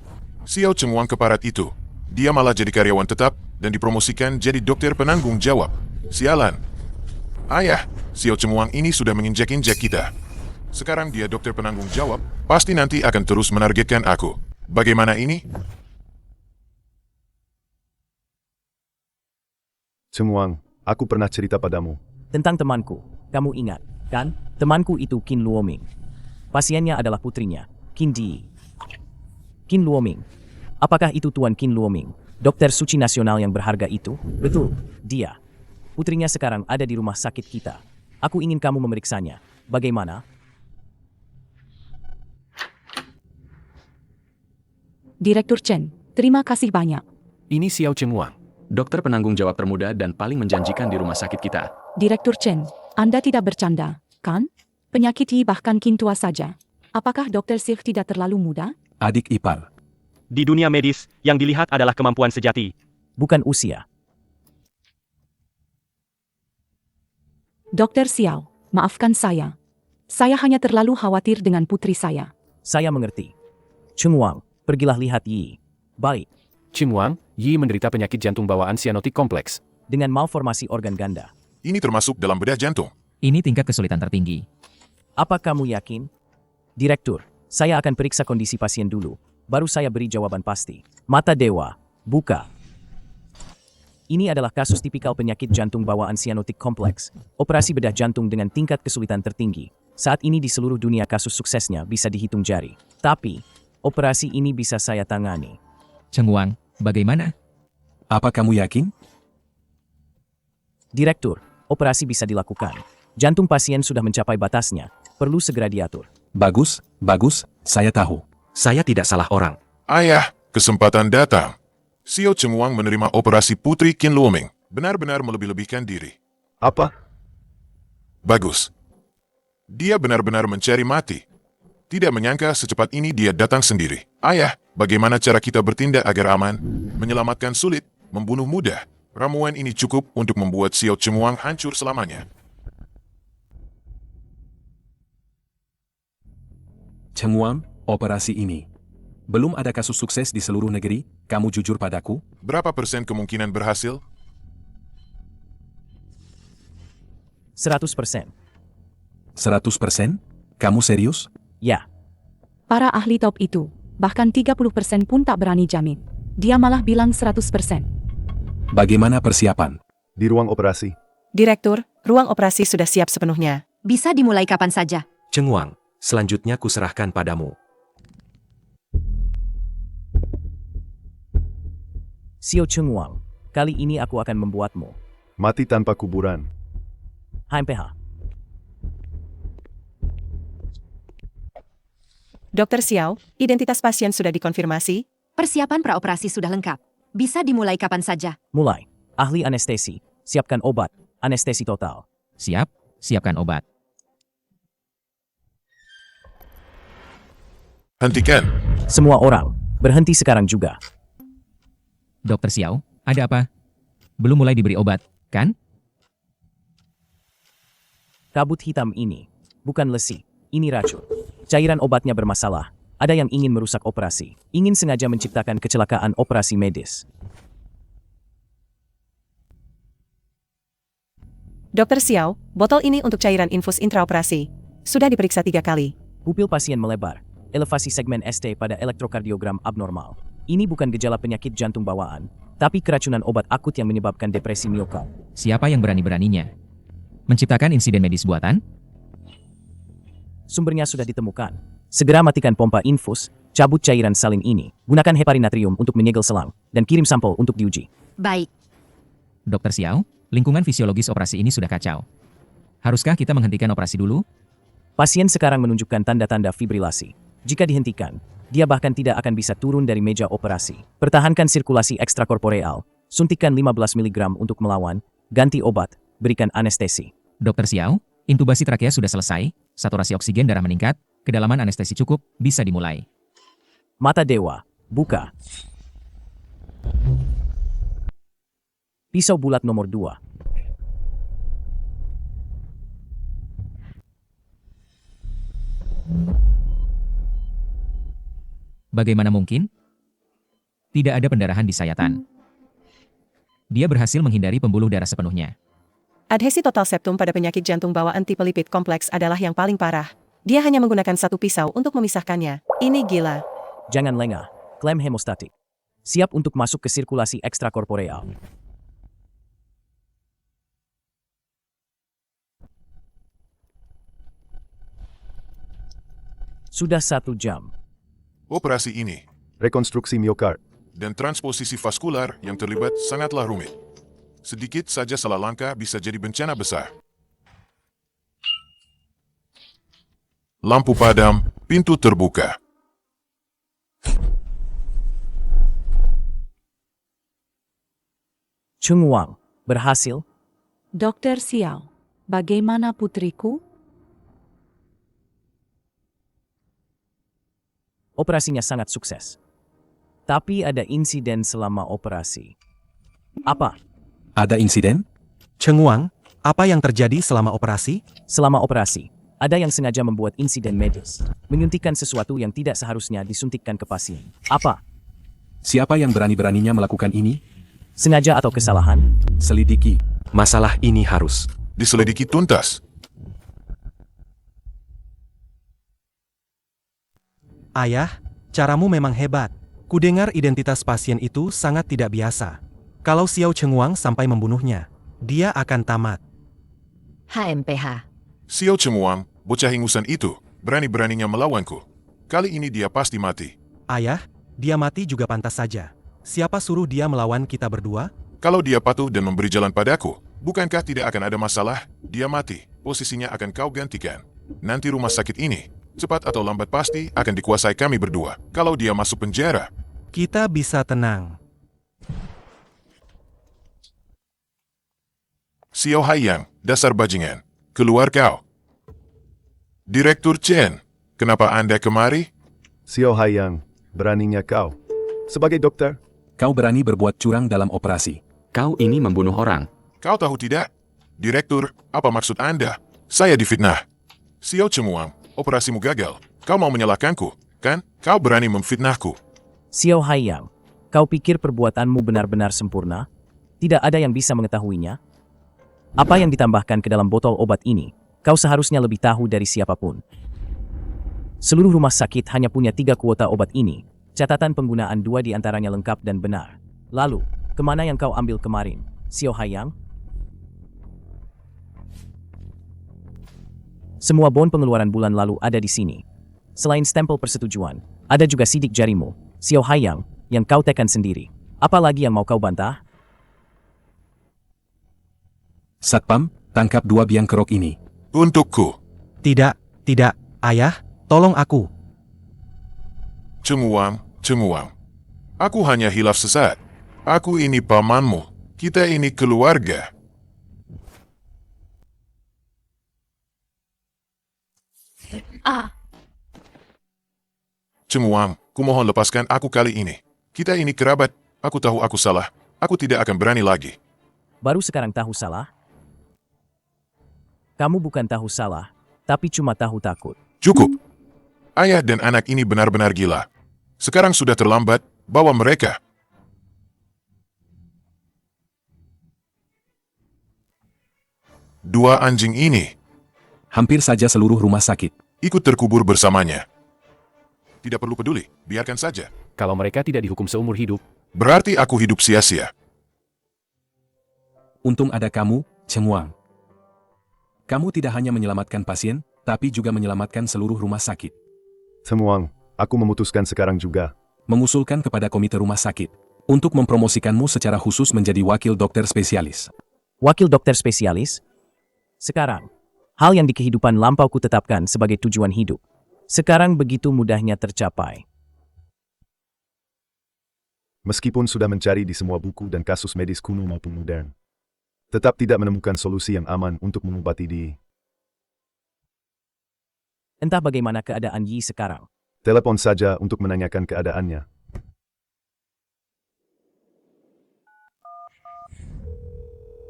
Xiao Chengwang keparat itu. Dia malah jadi karyawan tetap dan dipromosikan jadi dokter penanggung jawab. Sialan. Ayah, Xiao Chengwang ini sudah menginjak-injak kita. Sekarang dia dokter penanggung jawab, pasti nanti akan terus menargetkan aku. Bagaimana ini? Chengwang, aku pernah cerita padamu. Tentang temanku, kamu ingat, kan? Temanku itu Qin Luoming. Pasiennya adalah putrinya, Qin Di. Qin Luoming. Apakah itu Tuan Qin Luoming, dokter suci nasional yang berharga itu? Betul, dia. Putrinya sekarang ada di rumah sakit kita. Aku ingin kamu memeriksanya. Bagaimana? Direktur Chen, terima kasih banyak. Ini Xiao Chengwang, dokter penanggung jawab termuda dan paling menjanjikan di rumah sakit kita. Direktur Chen, Anda tidak bercanda, kan? Penyakit Yi bahkan Qin tua saja. Apakah Dokter Sih tidak terlalu muda? Adik ipar. Di dunia medis, yang dilihat adalah kemampuan sejati. Bukan usia. Dokter Xiao, maafkan saya. Saya hanya terlalu khawatir dengan putri saya. Saya mengerti. Chengwang, pergilah lihat Yi. Baik. Chengwang, Yi menderita penyakit jantung bawaan sianotik kompleks. Dengan malformasi organ ganda. Ini termasuk dalam bedah jantung. Ini tingkat kesulitan tertinggi. Apa kamu yakin? Direktur, saya akan periksa kondisi pasien dulu, baru saya beri jawaban pasti. Mata dewa, buka. Ini adalah kasus tipikal penyakit jantung bawaan sianotik kompleks. Operasi bedah jantung dengan tingkat kesulitan tertinggi. Saat ini di seluruh dunia kasus suksesnya bisa dihitung jari. Tapi, operasi ini bisa saya tangani. Chengwang, bagaimana? Apa kamu yakin? Direktur, operasi bisa dilakukan. Jantung pasien sudah mencapai batasnya, perlu segera diatur. Bagus, bagus, saya tahu. Saya tidak salah orang. Ayah, kesempatan datang. Xiao Chengwang menerima operasi putri Qin Luoming. Benar-benar melebih-lebihkan diri. Apa? Bagus. Dia benar-benar mencari mati. Tidak menyangka secepat ini dia datang sendiri. Ayah, bagaimana cara kita bertindak agar aman? Menyelamatkan sulit, membunuh mudah. Ramuan ini cukup untuk membuat Xiao Chengwang hancur selamanya. Chengwang, operasi ini. Belum ada kasus sukses di seluruh negeri, kamu jujur padaku? Berapa persen kemungkinan berhasil? 100%. 100%? Kamu serius? Ya. Para ahli top itu, bahkan 30% pun tak berani jamin. Dia malah bilang 100%. Bagaimana persiapan? Di ruang operasi. Direktur, ruang operasi sudah siap sepenuhnya. Bisa dimulai kapan saja. Chengwang, selanjutnya kuserahkan padamu. Xiao Chengwang, kali ini aku akan membuatmu Mati tanpa kuburan. HMPH. Dokter Xiao, identitas pasien sudah dikonfirmasi? Persiapan praoperasi sudah lengkap. Bisa dimulai kapan saja. Mulai. Ahli anestesi, siapkan obat. Anestesi total. Siap, siapkan obat. Hentikan. Semua orang, berhenti sekarang juga. Dokter Xiao, ada apa? Belum mulai diberi obat, kan? Kabut hitam ini, bukan lesi, ini racun. Cairan obatnya bermasalah. Ada yang ingin merusak operasi, ingin sengaja menciptakan kecelakaan operasi medis. Dokter Xiao, botol ini untuk cairan infus intraoperasi. Sudah diperiksa 3 kali. Pupil pasien melebar, elevasi segmen ST pada elektrokardiogram abnormal. Ini bukan gejala penyakit jantung bawaan, tapi keracunan obat akut yang menyebabkan depresi miokard. Siapa yang berani-beraninya menciptakan insiden medis buatan? Sumbernya sudah ditemukan. Segera matikan pompa infus, cabut cairan salin ini, gunakan heparinatrium untuk menyegel selang, dan kirim sampel untuk diuji. Baik. Dokter Xiao, lingkungan fisiologis operasi ini sudah kacau. Haruskah kita menghentikan operasi dulu? Pasien sekarang menunjukkan tanda-tanda fibrilasi. Jika dihentikan, dia bahkan tidak akan bisa turun dari meja operasi. Pertahankan sirkulasi ekstrakorporeal, Suntikan 15 mg untuk melawan, ganti obat, berikan anestesi. Dokter Xiao, intubasi trakea sudah selesai, saturasi oksigen darah meningkat, kedalaman anestesi cukup, bisa dimulai. Mata dewa, buka. Pisau bulat nomor 2. Bagaimana mungkin? Tidak ada pendarahan di sayatan. Dia berhasil menghindari pembuluh darah sepenuhnya. Adhesi total septum pada penyakit jantung bawaan tipe lipid kompleks adalah yang paling parah. Dia hanya menggunakan satu pisau untuk memisahkannya. Ini gila. Jangan lengah, klaim hemostatik. Siap untuk masuk ke sirkulasi ekstrakorporeal. Sudah 1 jam. Operasi ini Rekonstruksi miokard. dan transposisi vaskular yang terlibat sangatlah rumit. Sedikit saja salah langkah bisa jadi bencana besar. Lampu padam, pintu terbuka. Chung Wang, berhasil? Dokter Xiao, bagaimana putriku? Operasinya sangat sukses. Tapi ada insiden selama operasi. Apa? Ada insiden? Cheng Wang, apa yang terjadi selama operasi? Selama operasi, ada yang sengaja membuat insiden medis. Menyuntikkan sesuatu yang tidak seharusnya disuntikkan ke pasien. Apa? Siapa yang berani-beraninya melakukan ini? Sengaja atau kesalahan? Selidiki. Masalah ini harus Diselidiki tuntas. Ayah, caramu memang hebat. Kudengar identitas pasien itu sangat tidak biasa. Kalau Xiao Cheng Wang sampai membunuhnya, dia akan tamat. HMPH. Xiao Cheng Wang, bocah ingusan itu, berani-beraninya melawanku. Kali ini dia pasti mati. Ayah, dia mati juga pantas saja. Siapa suruh dia melawan kita berdua? Kalau dia patuh dan memberi jalan padaku, bukankah tidak akan ada masalah? Dia mati, posisinya akan kau gantikan. Nanti rumah sakit ini, cepat atau lambat pasti akan dikuasai kami berdua. Kalau dia masuk penjara, Kita bisa tenang. Xiao Haiyang, dasar bajingan. Keluar kau. Direktur Chen, kenapa Anda kemari? Xiao Haiyang, beraninya kau. Sebagai dokter, Kau berani berbuat curang dalam operasi. Kau ini membunuh orang. Kau tahu tidak? Direktur, apa maksud Anda? Saya difitnah. Xiao Cheng Wang, operasimu gagal. Kau mau menyalahkanku, kan? Kau berani memfitnahku. Xiao Haiyang, kau pikir perbuatanmu benar-benar sempurna? Tidak ada yang bisa mengetahuinya? Apa yang ditambahkan ke dalam botol obat ini, kau seharusnya lebih tahu dari siapapun. Seluruh rumah sakit hanya punya 3 kuota obat ini. Catatan penggunaan 2 di antaranya lengkap dan benar. Lalu, kemana yang kau ambil kemarin, Xiao Haiyang? Semua bon pengeluaran bulan lalu ada di sini. Selain stempel persetujuan, ada juga sidik jarimu, Xiao Haiyang, yang kau tekan sendiri. Apa lagi yang mau kau bantah? Satpam, tangkap 2 biang kerok ini. Untukku. Tidak, ayah, tolong aku. Cheng Wang. Aku hanya hilaf sesat. Aku ini pamanmu. Kita ini keluarga. Cheng Wang, kumohon lepaskan aku kali ini. Kita ini kerabat. Aku tahu aku salah. Aku tidak akan berani lagi. Baru sekarang tahu salah? Kamu bukan tahu salah, tapi cuma tahu takut. Cukup. Ayah dan anak ini benar-benar gila. Sekarang sudah terlambat, bawa mereka. Dua anjing ini Hampir saja seluruh rumah sakit ikut terkubur bersamanya. Tidak perlu peduli, biarkan saja. Kalau mereka tidak dihukum seumur hidup, Berarti aku hidup sia-sia. Untung ada kamu, Cheng Wang. Kamu tidak hanya menyelamatkan pasien, tapi juga menyelamatkan seluruh rumah sakit. Cheng Wang, aku memutuskan sekarang juga. Mengusulkan kepada komite rumah sakit untuk mempromosikanmu secara khusus menjadi wakil dokter spesialis. Wakil dokter spesialis? Sekarang, hal yang di kehidupan lampau ku tetapkan sebagai tujuan hidup. Sekarang begitu mudahnya tercapai. Meskipun sudah mencari di semua buku dan kasus medis kuno maupun modern, tetap tidak menemukan solusi yang aman untuk mengobati Yi. Entah bagaimana keadaan Yi sekarang. Telepon saja untuk menanyakan keadaannya.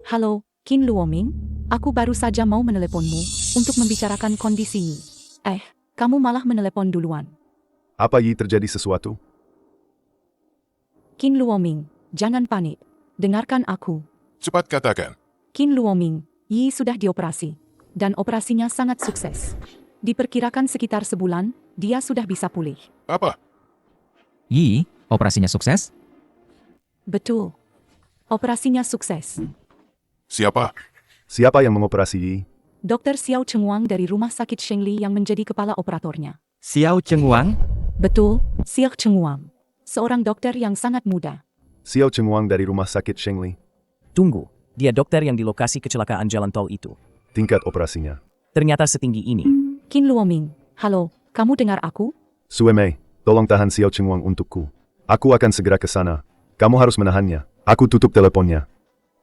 Halo, Qin Luoming. Aku baru saja mau meneleponmu untuk membicarakan kondisi Yi. Kamu malah menelepon duluan. Apa Yi terjadi sesuatu? Qin Luoming, jangan panik. Dengarkan aku. Cepat katakan. Qin Luoming, Yi sudah dioperasi. Dan operasinya sangat sukses. Diperkirakan sekitar sebulan, dia sudah bisa pulih. Apa? Yi, operasinya sukses? Betul. Operasinya sukses. Siapa? Siapa yang mengoperasi Yi? Dr. Xiao Chengwang dari Rumah Sakit Shengli yang menjadi kepala operatornya. Xiao Chengwang? Betul, Xiao Chengwang. Seorang dokter yang sangat muda. Xiao Chengwang dari Rumah Sakit Shengli. Tunggu, dia dokter yang di lokasi kecelakaan jalan tol itu. Tingkat operasinya ternyata setinggi ini. Qin Luoming, halo, kamu dengar aku? Suemei, tolong tahan Xiao Chengwang untukku. Aku akan segera ke sana. Kamu harus menahannya. Aku tutup teleponnya.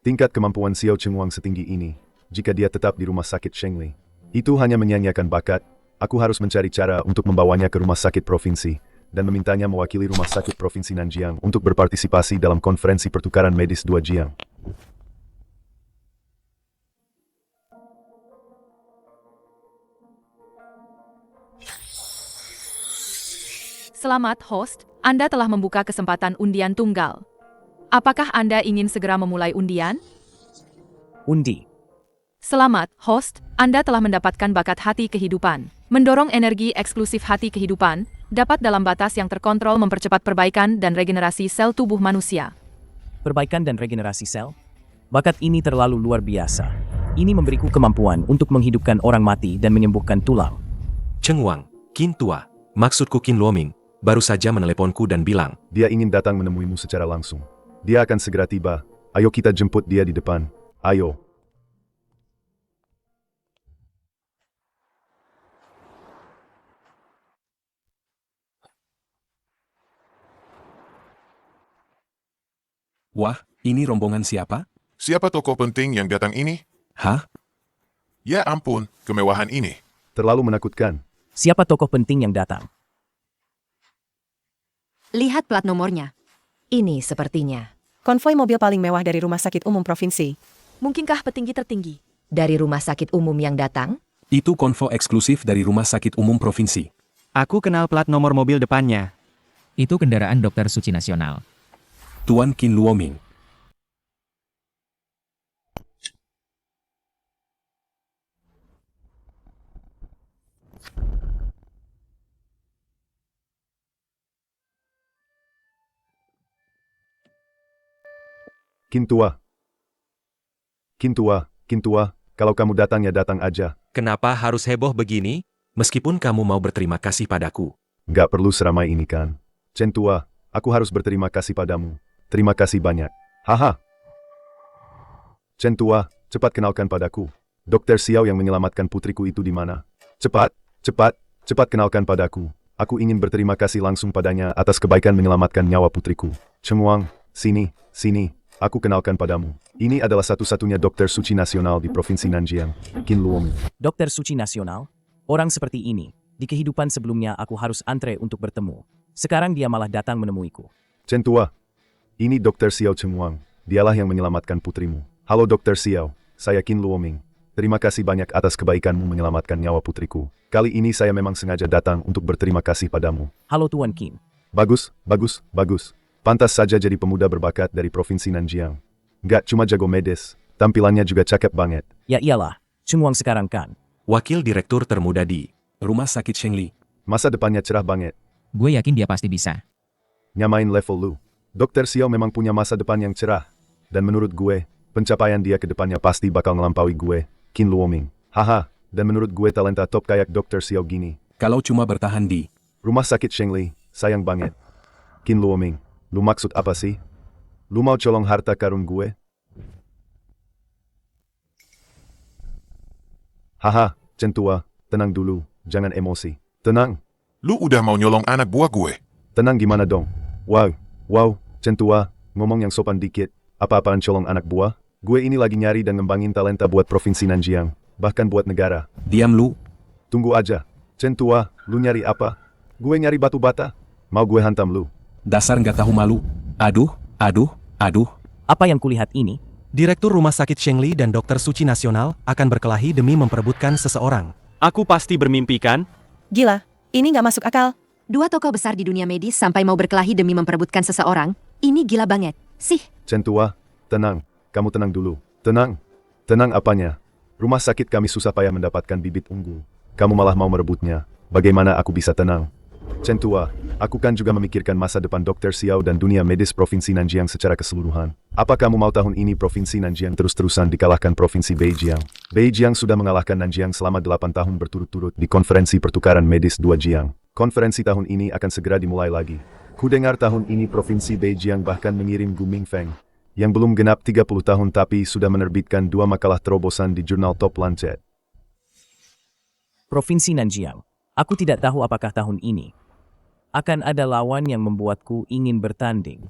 Tingkat kemampuan Xiao Chengwang setinggi ini, jika dia tetap di Rumah Sakit Shengli, itu hanya menyanyiakan bakat. Aku harus mencari cara untuk membawanya ke Rumah Sakit Provinsi dan memintanya mewakili Rumah Sakit Provinsi Nanjiang untuk berpartisipasi dalam konferensi pertukaran medis 2 Jiang. Selamat host, Anda telah membuka kesempatan undian tunggal. Apakah Anda ingin segera memulai undian? Undi. Selamat host, Anda telah mendapatkan bakat hati kehidupan. Mendorong energi eksklusif hati kehidupan, dapat dalam batas yang terkontrol mempercepat perbaikan dan regenerasi sel tubuh manusia. Perbaikan dan regenerasi sel? Bakat ini terlalu luar biasa. Ini memberiku kemampuan untuk menghidupkan orang mati dan menyembuhkan tulang. Chengwang, Qin tua, maksudku Qin Luoming, baru saja meneleponku dan bilang, dia ingin datang menemuimu secara langsung. Dia akan segera tiba. Ayo kita jemput dia di depan. Ayo. Wah, ini rombongan siapa? Siapa tokoh penting yang datang ini? Hah? Ya ampun, kemewahan ini. Terlalu menakutkan. Siapa tokoh penting yang datang? Lihat plat nomornya. Ini sepertinya. Konvoi mobil paling mewah dari Rumah Sakit Umum Provinsi. Mungkinkah petinggi tertinggi? Dari Rumah Sakit Umum yang datang? Itu konvo eksklusif dari Rumah Sakit Umum Provinsi. Aku kenal plat nomor mobil depannya. Itu kendaraan dokter suci nasional. Tuan Qin Luoming. Qin tua. Qin tua, Qin tua, kalau kamu datang ya datang aja. kenapa harus heboh begini? Meskipun kamu mau berterima kasih padaku. Nggak perlu seramai ini kan. Chen tua, aku harus berterima kasih padamu. Terima kasih banyak. Haha. Chen tua, cepat kenalkan padaku. Dokter Xiao yang menyelamatkan putriku itu di mana? Cepat, cepat, cepat kenalkan padaku. Aku ingin berterima kasih langsung padanya atas kebaikan menyelamatkan nyawa putriku. Chengwang, sini, sini. Aku kenalkan padamu. Ini adalah satu-satunya dokter suci nasional di Provinsi Nanjiang, Qin Luoming. Dokter suci nasional? Orang seperti ini, di kehidupan sebelumnya aku harus antre untuk bertemu. Sekarang dia malah datang menemuiku. Chen tua, ini Dokter Xiao Chengwang. Dialah yang menyelamatkan putrimu. Halo Dokter Xiao, saya Qin Luoming. Terima kasih banyak atas kebaikanmu menyelamatkan nyawa putriku. Kali ini saya memang sengaja datang untuk berterima kasih padamu. Halo Tuan Qin. Bagus, bagus, bagus. Pantas saja jadi pemuda berbakat dari Provinsi Nanjiang. Nggak cuma jago medis, tampilannya juga cakep banget. Ya iyalah, Chengwang sekarang kan. Wakil Direktur termuda di Rumah Sakit Shengli. Masa depannya cerah banget. Gue yakin dia pasti bisa. Nyamain level lu. Dokter Xiao memang punya masa depan yang cerah. Dan menurut gue, pencapaian dia ke depannya pasti bakal ngelampaui gue, Qin Luoming. Haha, dan menurut gue talenta top kayak Dokter Xiao gini. Kalau cuma bertahan di Rumah Sakit Shengli, sayang banget. Qin Luoming. Lu maksud apa sih? Lu mau colong harta karun gue? Haha, Chen tua, tenang dulu, jangan emosi. Tenang. Lu udah mau nyolong anak buah gue? Tenang gimana dong? Wow, Chen Tua, ngomong yang sopan dikit, apa-apaan colong anak buah? Gue ini lagi nyari dan ngembangin talenta buat Provinsi Nanjiang, bahkan buat negara. Diam lu. Tunggu aja. Chen Tua, lu nyari apa? Gue nyari batu bata. Mau gue hantam lu. Dasar nggak tahu malu. Aduh. Apa yang kulihat ini? Direktur Rumah Sakit Shengli dan Dokter Suci Nasional akan berkelahi demi memperebutkan seseorang. Aku pasti bermimpi kan? Gila, ini nggak masuk akal. 2 tokoh besar di dunia medis sampai mau berkelahi demi memperebutkan seseorang. Ini gila banget. Sih. Chen Tua, tenang. Kamu tenang dulu. Tenang. Tenang apanya? Rumah sakit kami susah payah mendapatkan bibit unggul. Kamu malah mau merebutnya. Bagaimana aku bisa tenang? Chen Tua, aku kan juga memikirkan masa depan Dr. Xiao dan dunia medis Provinsi Nanjiang secara keseluruhan. Apa kamu mau tahun ini Provinsi Nanjiang terus-terusan dikalahkan Provinsi Beijiang? Beijiang sudah mengalahkan Nanjiang selama 8 tahun berturut-turut di Konferensi Pertukaran Medis 2 Jiang. Konferensi tahun ini akan segera dimulai lagi. Ku dengar tahun ini Provinsi Beijiang bahkan mengirim Gu Mingfeng, yang belum genap 30 tahun tapi sudah menerbitkan 2 makalah terobosan di jurnal Top Lancet. Provinsi Nanjiang. Aku tidak tahu apakah tahun ini akan ada lawan yang membuatku ingin bertanding.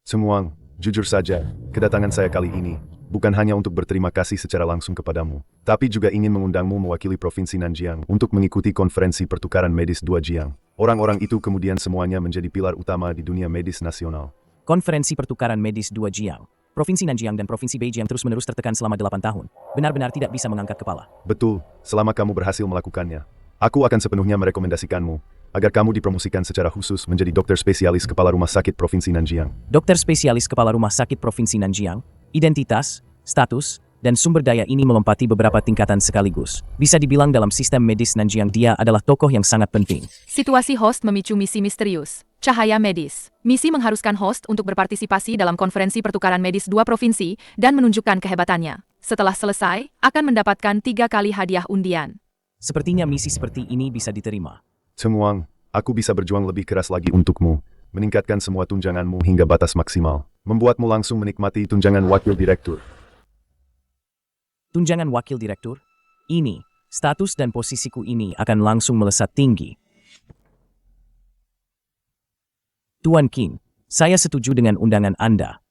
Semuang, jujur saja, kedatangan saya kali ini bukan hanya untuk berterima kasih secara langsung kepadamu, tapi juga ingin mengundangmu mewakili Provinsi Nanjiang untuk mengikuti Konferensi Pertukaran Medis 2 Jiang. Orang-orang itu kemudian semuanya menjadi pilar utama di dunia medis nasional. Konferensi Pertukaran Medis 2 Jiang. Provinsi Nanjiang dan Provinsi Beijiang terus-menerus tertekan selama 8 tahun. Benar-benar tidak bisa mengangkat kepala. Betul, selama kamu berhasil melakukannya. Aku akan sepenuhnya merekomendasikanmu agar kamu dipromosikan secara khusus menjadi dokter spesialis kepala rumah sakit Provinsi Nanjiang. Dokter spesialis kepala rumah sakit Provinsi Nanjiang, identitas, status, dan sumber daya ini melompati beberapa tingkatan sekaligus. Bisa dibilang dalam sistem medis Nanjiang dia adalah tokoh yang sangat penting. Situasi host memicu misi misterius. Cahaya medis. Misi mengharuskan host untuk berpartisipasi dalam konferensi pertukaran medis 2 provinsi dan menunjukkan kehebatannya. Setelah selesai, akan mendapatkan 3 kali hadiah undian. Sepertinya misi seperti ini bisa diterima. Semuang, aku bisa berjuang lebih keras lagi untukmu, meningkatkan semua tunjanganmu hingga batas maksimal, membuatmu langsung menikmati tunjangan wakil direktur. Tunjangan wakil direktur? Ini, status dan posisiku ini akan langsung melesat tinggi. Tuan King, saya setuju dengan undangan Anda.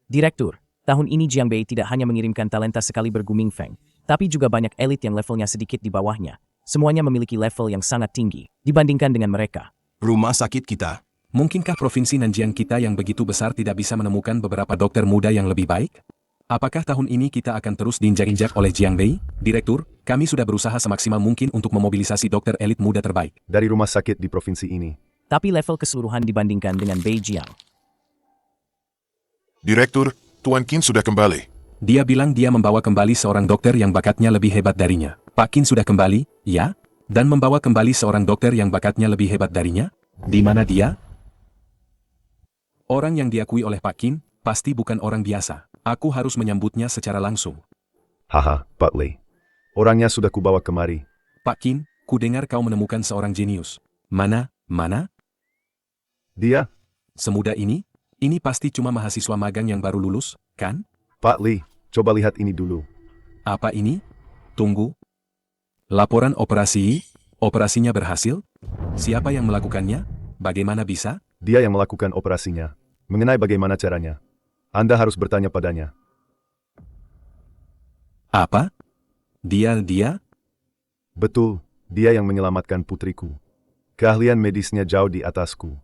Direktur, tahun ini Jiangbei tidak hanya mengirimkan talenta sekali Gu Mingfeng, tapi juga banyak elit yang levelnya sedikit di bawahnya. Semuanya memiliki level yang sangat tinggi dibandingkan dengan mereka. Rumah sakit kita. Mungkinkah Provinsi Nanjiang kita yang begitu besar tidak bisa menemukan beberapa dokter muda yang lebih baik? Apakah tahun ini kita akan terus diinjak-injak oleh Jiangbei? Direktur, kami sudah berusaha semaksimal mungkin untuk memobilisasi dokter elit muda terbaik dari rumah sakit di provinsi ini. Tapi level keseluruhan dibandingkan dengan Beijiang. Direktur, Tuan Qin sudah kembali. Dia bilang dia membawa kembali seorang dokter yang bakatnya lebih hebat darinya. Pak Qin sudah kembali, ya? Dan membawa kembali seorang dokter yang bakatnya lebih hebat darinya? Di mana dia? Orang yang diakui oleh Pak Qin pasti bukan orang biasa. Aku harus menyambutnya secara langsung. Haha, Pak Lei. Orangnya sudah kubawa kemari. Pak Qin, ku dengar kau menemukan seorang jenius. Mana? Dia? Semudah ini? Ini pasti cuma mahasiswa magang yang baru lulus, kan? Pak Li, coba lihat ini dulu. Apa ini? Tunggu. Laporan operasi? Operasinya berhasil? Siapa yang melakukannya? Bagaimana bisa? Dia yang melakukan operasinya. Mengenai bagaimana caranya, Anda harus bertanya padanya. Apa? Dia? Betul, dia yang menyelamatkan putriku. Keahlian medisnya jauh di atasku.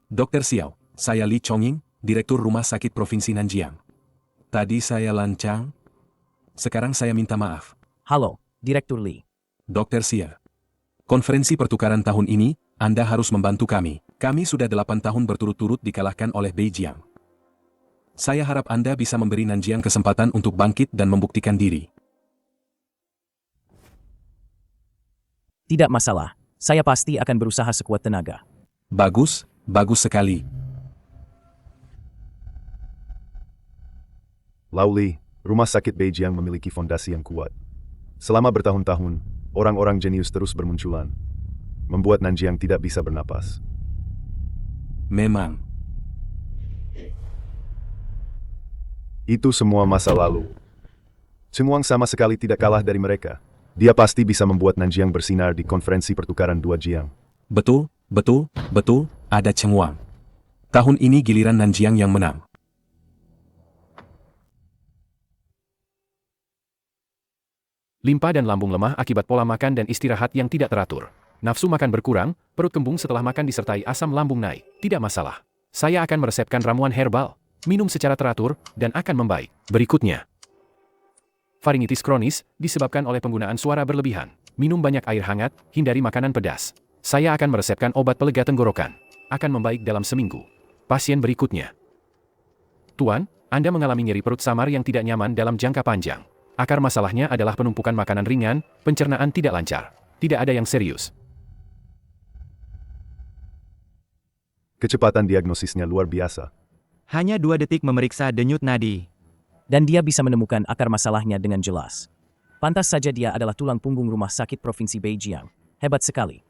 Dr. Xiao, saya Li Chongying, Direktur Rumah Sakit Provinsi Nanjiang. Tadi saya lancang. Sekarang saya minta maaf. Halo, Direktur Li. Dr. Xiao. Konferensi pertukaran tahun ini, Anda harus membantu kami. Kami sudah 8 tahun berturut-turut dikalahkan oleh Beijiang. Saya harap Anda bisa memberi Nanjiang kesempatan untuk bangkit dan membuktikan diri. Tidak masalah, saya pasti akan berusaha sekuat tenaga. Bagus sekali. Lauli, rumah sakit Beijiang memiliki fondasi yang kuat. Selama bertahun-tahun, orang-orang jenius terus bermunculan, membuat Nanjiang tidak bisa bernapas. Memang. Itu semua masa lalu. Cengguang sama sekali tidak kalah dari mereka. Dia pasti bisa membuat Nanjiang bersinar di konferensi pertukaran 2 Jiang. Betul, Betul, ada Cheng Wang. Tahun ini giliran Nanjiang yang menang. Limpa dan lambung lemah akibat pola makan dan istirahat yang tidak teratur. Nafsu makan berkurang, perut kembung setelah makan disertai asam lambung naik. Tidak masalah. Saya akan meresepkan ramuan herbal. Minum secara teratur, dan akan membaik. Berikutnya. Faringitis kronis, disebabkan oleh penggunaan suara berlebihan. Minum banyak air hangat, hindari makanan pedas. Saya akan meresepkan obat pelega tenggorokan. Akan membaik dalam seminggu. Pasien berikutnya. Tuan, Anda mengalami nyeri perut samar yang tidak nyaman dalam jangka panjang. Akar masalahnya adalah penumpukan makanan ringan, pencernaan tidak lancar. Tidak ada yang serius. Kecepatan diagnosisnya luar biasa. Hanya 2 detik memeriksa denyut nadi. Dan dia bisa menemukan akar masalahnya dengan jelas. Pantas saja dia adalah tulang punggung Rumah Sakit Provinsi Beijiang. Hebat sekali.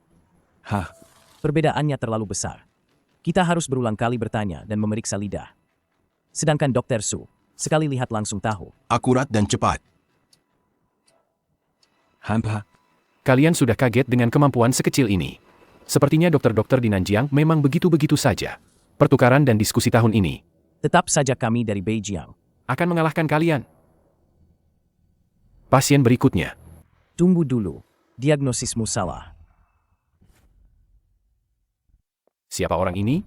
Hah? Perbedaannya terlalu besar. Kita harus berulang kali bertanya dan memeriksa lidah. Sedangkan Dr. Su, sekali lihat langsung tahu. Akurat dan cepat. Hampa. Kalian sudah kaget dengan kemampuan sekecil ini. Sepertinya dokter-dokter di Nanjiang memang begitu-begitu saja. Pertukaran dan diskusi tahun ini. Tetap saja kami dari Beijiang akan mengalahkan kalian. Pasien berikutnya. Tunggu dulu. Diagnosismu salah. Siapa orang ini?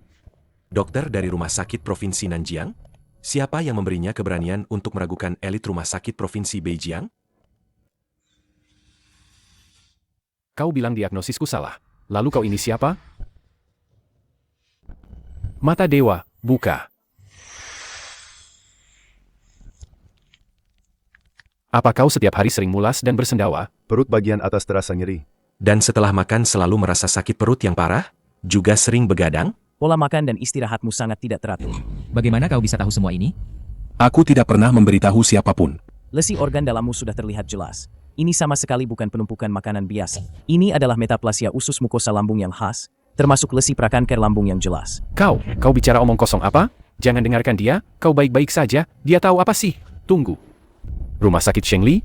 Dokter dari Rumah Sakit Provinsi Nanjiang? Siapa yang memberinya keberanian untuk meragukan elit Rumah Sakit Provinsi Beijiang? Kau bilang diagnosisku salah. Lalu kau ini siapa? Mata dewa, buka. Apa kau setiap hari sering mulas dan bersendawa? Perut bagian atas terasa nyeri. Dan setelah makan selalu merasa sakit perut yang parah? Juga sering begadang? Pola makan dan istirahatmu sangat tidak teratur. Bagaimana kau bisa tahu semua ini? Aku tidak pernah memberitahu siapapun. Lesi organ dalammu sudah terlihat jelas. Ini sama sekali bukan penumpukan makanan biasa. Ini adalah metaplasia usus mukosa lambung yang khas, termasuk lesi prakanker lambung yang jelas. Kau bicara omong kosong apa? Jangan dengarkan dia, kau baik-baik saja, dia tahu apa sih? Tunggu. Rumah Sakit Shengli?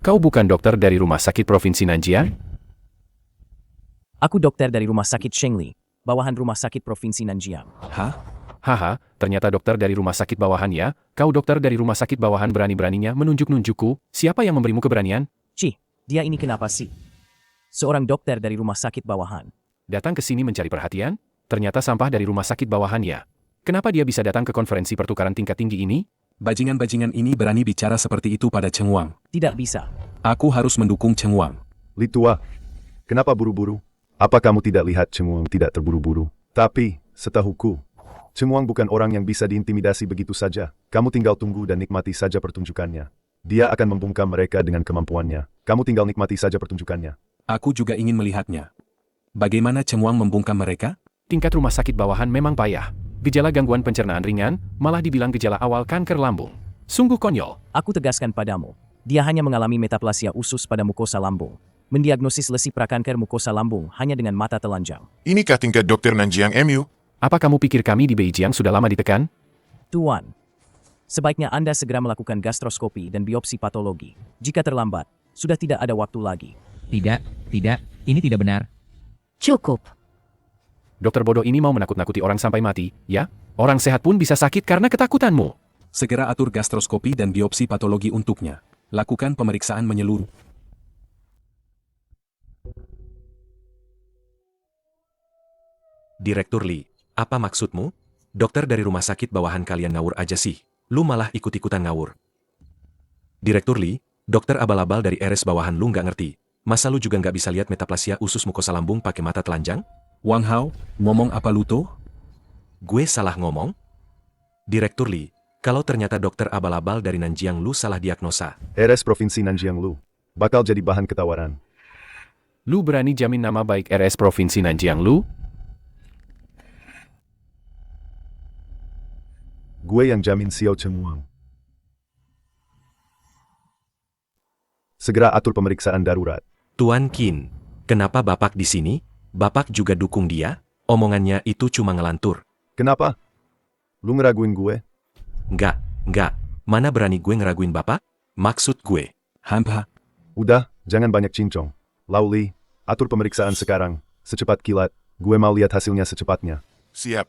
Kau bukan dokter dari Rumah Sakit Provinsi Nanjiang? Aku dokter dari Rumah Sakit Shengli, bawahan Rumah Sakit Provinsi Nanjiang. Hah? Haha, ternyata dokter dari rumah sakit bawahan ya. Kau dokter dari rumah sakit bawahan berani-beraninya menunjuk-nunjukku. Siapa yang memberimu keberanian? Cih, dia ini kenapa sih? Seorang dokter dari rumah sakit bawahan. Datang ke sini mencari perhatian? Ternyata sampah dari rumah sakit bawahan ya. Kenapa dia bisa datang ke konferensi pertukaran tingkat tinggi ini? Bajingan-bajingan ini berani bicara seperti itu pada Cheng Wang. Tidak bisa. Aku harus mendukung Cheng Wang. Li Tua, kenapa buru-buru? Apa kamu tidak lihat Cheng Wang tidak terburu-buru? Tapi, setahuku, Cheng Wang bukan orang yang bisa diintimidasi begitu saja. Kamu tinggal tunggu dan nikmati saja pertunjukannya. Dia akan membungkam mereka dengan kemampuannya. Kamu tinggal nikmati saja pertunjukannya. Aku juga ingin melihatnya. Bagaimana Cheng Wang membungkam mereka? Tingkat rumah sakit bawahan memang payah. Gejala gangguan pencernaan ringan, malah dibilang gejala awal kanker lambung. Sungguh konyol. Aku tegaskan padamu, dia hanya mengalami metaplasia usus pada mukosa lambung. Mendiagnosis lesi prakanker mukosa lambung hanya dengan mata telanjang. Inikah tingkat dokter Nanjiang MU? Apa kamu pikir kami di Beijiang sudah lama ditekan? Tuan, sebaiknya Anda segera melakukan gastroskopi dan biopsi patologi. Jika terlambat, sudah tidak ada waktu lagi. Tidak, ini tidak benar. Cukup. Dokter bodoh ini mau menakut-nakuti orang sampai mati, ya? Orang sehat pun bisa sakit karena ketakutanmu. Segera atur gastroskopi dan biopsi patologi untuknya. Lakukan pemeriksaan menyeluruh. Direktur Lee, apa maksudmu? Dokter dari rumah sakit bawahan kalian ngawur aja sih. Lu malah ikut-ikutan ngawur. Direktur Lee, dokter abal-abal dari RS bawahan lu nggak ngerti. Masa lu juga nggak bisa lihat metaplasia usus mukosa lambung pakai mata telanjang? Wang Hao, ngomong apa lu tuh? Gue salah ngomong? Direktur Lee, kalau ternyata dokter abal-abal dari Nanjiang lu salah diagnosa. RS Provinsi Nanjiang lu bakal jadi bahan ketawaran. Lu berani jamin nama baik RS Provinsi Nanjiang lu? Gue yang jamin Xiao Cheng Wang. Segera atur pemeriksaan darurat. Tuan Qin, kenapa Bapak di sini? Bapak juga dukung dia? Omongannya itu cuma ngelantur. Kenapa? Lu ngeraguin gue? Enggak. Mana berani gue ngeraguin Bapak? Maksud gue. Hampa. Udah, jangan banyak cincong. Lauli, atur pemeriksaan sekarang, secepat kilat. Gue mau lihat hasilnya secepatnya. Siap.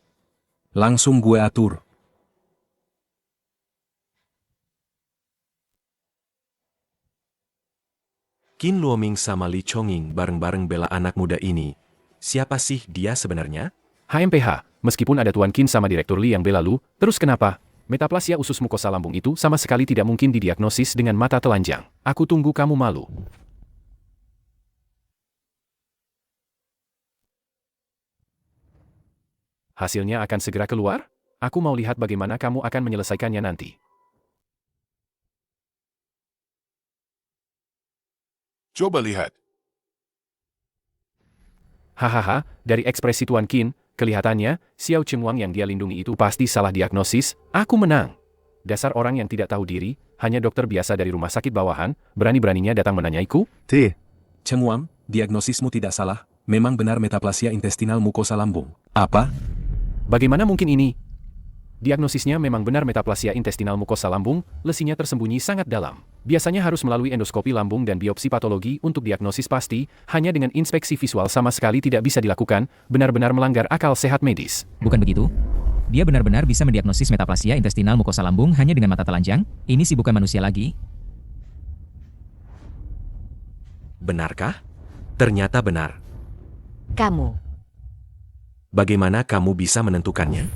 Langsung gue atur. Qin Luoming sama Li Chongying bareng-bareng bela anak muda ini. Siapa sih dia sebenarnya? HMPH, meskipun ada Tuan Qin sama Direktur Li yang bela lu, terus kenapa? Metaplasia usus mukosa lambung itu sama sekali tidak mungkin didiagnosis dengan mata telanjang. Aku tunggu kamu malu. Hasilnya akan segera keluar? Aku mau lihat bagaimana kamu akan menyelesaikannya nanti. Coba lihat. Hahaha, dari ekspresi Tuan Qin, kelihatannya, Xiao Chengwang yang dia lindungi itu pasti salah diagnosis. Aku menang. Dasar orang yang tidak tahu diri, hanya dokter biasa dari rumah sakit bawahan, berani-beraninya datang menanyaiku? Chengwang, diagnosismu tidak salah, memang benar metaplasia intestinal mukosa lambung. Apa? Bagaimana mungkin ini? Diagnosisnya memang benar metaplasia intestinal mukosa lambung, lesinya tersembunyi sangat dalam. Biasanya harus melalui endoskopi lambung dan biopsi patologi untuk diagnosis pasti, hanya dengan inspeksi visual sama sekali tidak bisa dilakukan, benar-benar melanggar akal sehat medis. Bukan begitu? Dia benar-benar bisa mendiagnosis metaplasia intestinal mukosa lambung hanya dengan mata telanjang? Ini sih bukan manusia lagi. Benarkah? Ternyata benar. Kamu. Bagaimana kamu bisa menentukannya?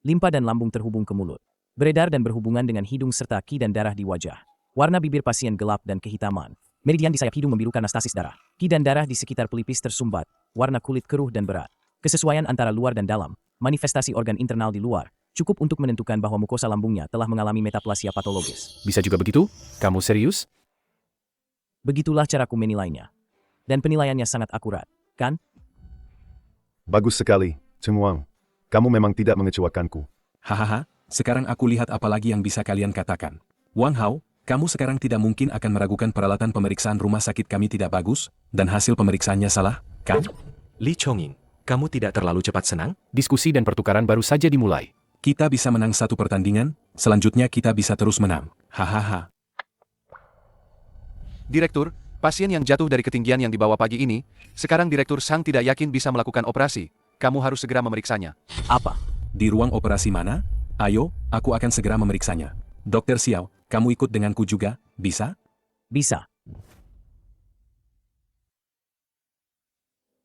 Limpa dan lambung terhubung ke mulut. Beredar dan berhubungan dengan hidung serta ki dan darah di wajah. Warna bibir pasien gelap dan kehitaman. Meridian di sayap hidung membiru karena stasis darah. Ki dan darah di sekitar pelipis tersumbat. Warna kulit keruh dan berat. Kesesuaian antara luar dan dalam. Manifestasi organ internal di luar. Cukup untuk menentukan bahwa mukosa lambungnya telah mengalami metaplasia patologis. Bisa juga begitu? Kamu serius? Begitulah caraku menilainya. Dan penilaiannya sangat akurat, kan? Bagus sekali, Chengwang. Kamu memang tidak mengecewakanku. Hahaha, sekarang aku lihat apa lagi yang bisa kalian katakan. Wang Hao, kamu sekarang tidak mungkin akan meragukan peralatan pemeriksaan rumah sakit kami tidak bagus, dan hasil pemeriksaannya salah, kan? Li Chongying, kamu tidak terlalu cepat senang? Diskusi dan pertukaran baru saja dimulai. Kita bisa menang satu pertandingan, selanjutnya kita bisa terus menang. Hahaha. Direktur, pasien yang jatuh dari ketinggian yang dibawa pagi ini, sekarang Direktur Sang tidak yakin bisa melakukan operasi. Kamu harus segera memeriksanya. Apa? Di ruang operasi mana? Ayo, aku akan segera memeriksanya. Dokter Xiao, kamu ikut denganku juga, bisa? Bisa.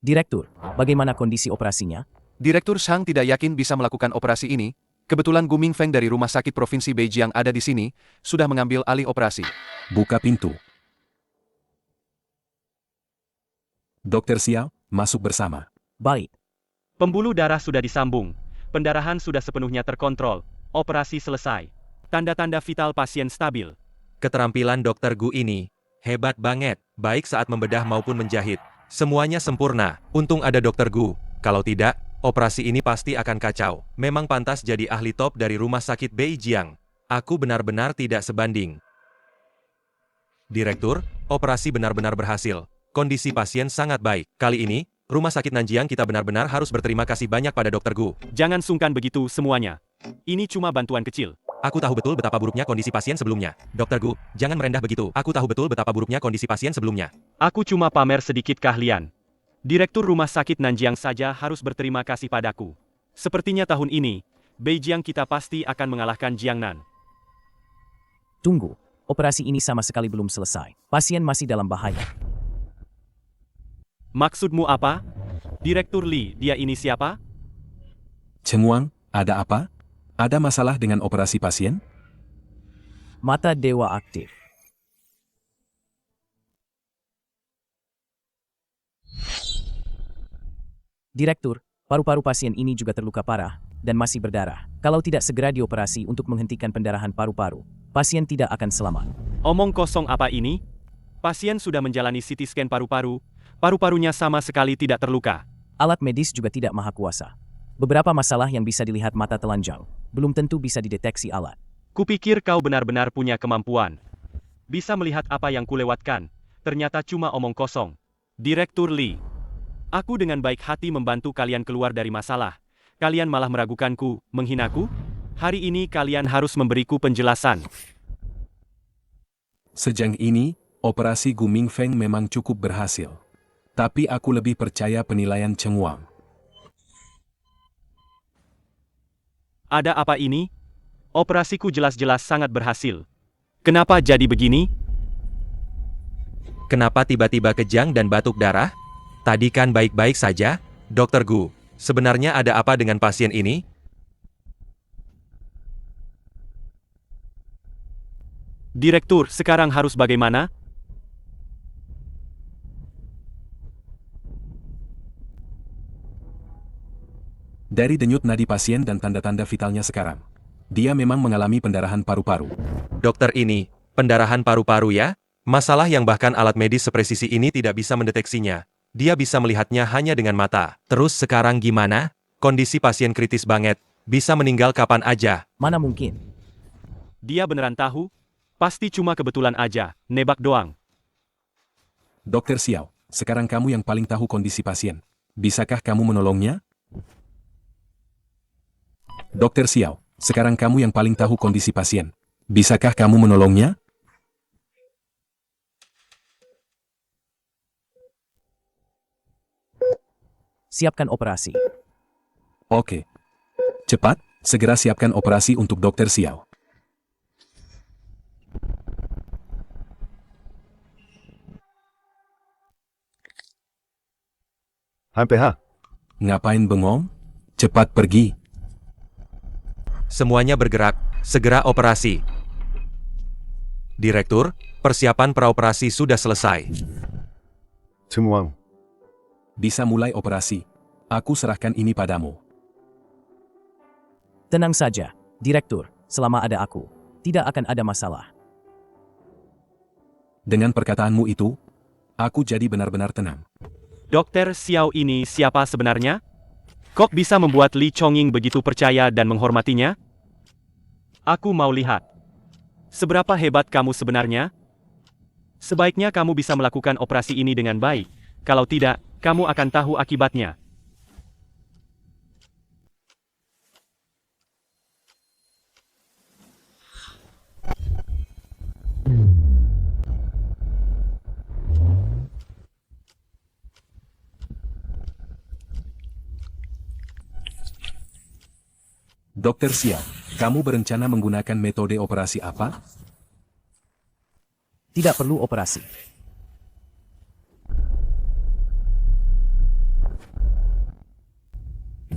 Direktur, bagaimana kondisi operasinya? Direktur Sang tidak yakin bisa melakukan operasi ini. Kebetulan Gu Mingfeng dari Rumah Sakit Provinsi Beijing ada di sini, sudah mengambil alih operasi. Buka pintu. Dokter Xiao, masuk bersama. Baik. Pembuluh darah sudah disambung. Pendarahan sudah sepenuhnya terkontrol. Operasi selesai. Tanda-tanda vital pasien stabil. Keterampilan dokter Gu ini hebat banget, baik saat membedah maupun menjahit. Semuanya sempurna. Untung ada dokter Gu. Kalau tidak, operasi ini pasti akan kacau. Memang pantas jadi ahli top dari rumah sakit Beijing. Aku benar-benar tidak sebanding. Direktur, operasi benar-benar berhasil. Kondisi pasien sangat baik. Kali ini, Rumah Sakit Nanjiang kita benar-benar harus berterima kasih banyak pada dokter Gu. Jangan sungkan begitu semuanya. Ini cuma bantuan kecil. Aku tahu betul betapa buruknya kondisi pasien sebelumnya. Dokter Gu, jangan merendah begitu. Aku tahu betul betapa buruknya kondisi pasien sebelumnya. Aku cuma pamer sedikit keahlian. Direktur Rumah Sakit Nanjiang saja harus berterima kasih padaku. Sepertinya tahun ini, Beijing kita pasti akan mengalahkan Jiangnan. Tunggu, operasi ini sama sekali belum selesai. Pasien masih dalam bahaya. Maksudmu apa? Direktur Li, dia ini siapa? Chengwang, ada apa? Ada masalah dengan operasi pasien? Mata dewa aktif. Direktur, paru-paru pasien ini juga terluka parah dan masih berdarah. Kalau tidak segera dioperasi untuk menghentikan pendarahan paru-paru, pasien tidak akan selamat. Omong kosong apa ini? Pasien sudah menjalani CT scan paru-paru. Paru-parunya sama sekali tidak terluka. Alat medis juga tidak maha kuasa. Beberapa masalah yang bisa dilihat mata telanjang, belum tentu bisa dideteksi alat. Kupikir kau benar-benar punya kemampuan. Bisa melihat apa yang kulewatkan. Ternyata cuma omong kosong. Direktur Li, aku dengan baik hati membantu kalian keluar dari masalah. Kalian malah meragukanku, menghinaku? Hari ini kalian harus memberiku penjelasan. Sejauh ini, operasi Gu Mingfeng memang cukup berhasil. Tapi aku lebih percaya penilaian Cheng Wang. Ada apa ini? Operasiku jelas-jelas sangat berhasil. Kenapa jadi begini? Kenapa tiba-tiba kejang dan batuk darah? Tadi kan baik-baik saja, Dr. Gu. Sebenarnya ada apa dengan pasien ini? Direktur, sekarang harus bagaimana? Dari denyut nadi pasien dan tanda-tanda vitalnya sekarang, dia memang mengalami pendarahan paru-paru. Dokter ini, pendarahan paru-paru ya? Masalah yang bahkan alat medis sepresisi ini tidak bisa mendeteksinya. Dia bisa melihatnya hanya dengan mata. Terus sekarang gimana? Kondisi pasien kritis banget. Bisa meninggal kapan aja. Mana mungkin? Dia beneran tahu? Pasti cuma kebetulan aja, nebak doang. Dokter Xiao, sekarang kamu yang paling tahu kondisi pasien. Bisakah kamu menolongnya? Dokter Xiao, sekarang kamu yang paling tahu kondisi pasien. Bisakah kamu menolongnya? Siapkan operasi. Oke. Cepat, segera siapkan operasi untuk Dokter Xiao. HMPH. Ngapain bengong? Cepat pergi. Semuanya bergerak, segera operasi. Direktur, persiapan praoperasi sudah selesai. Cheng Wang. Bisa mulai operasi. Aku serahkan ini padamu. Tenang saja, Direktur. Selama ada aku, tidak akan ada masalah. Dengan perkataanmu itu, aku jadi benar-benar tenang. Dokter Xiao ini siapa sebenarnya? Kok bisa membuat Li Chongying begitu percaya dan menghormatinya? Aku mau lihat. Seberapa hebat kamu sebenarnya? Sebaiknya kamu bisa melakukan operasi ini dengan baik. Kalau tidak, kamu akan tahu akibatnya. Dokter Xiao, kamu berencana menggunakan metode operasi apa? Tidak perlu operasi.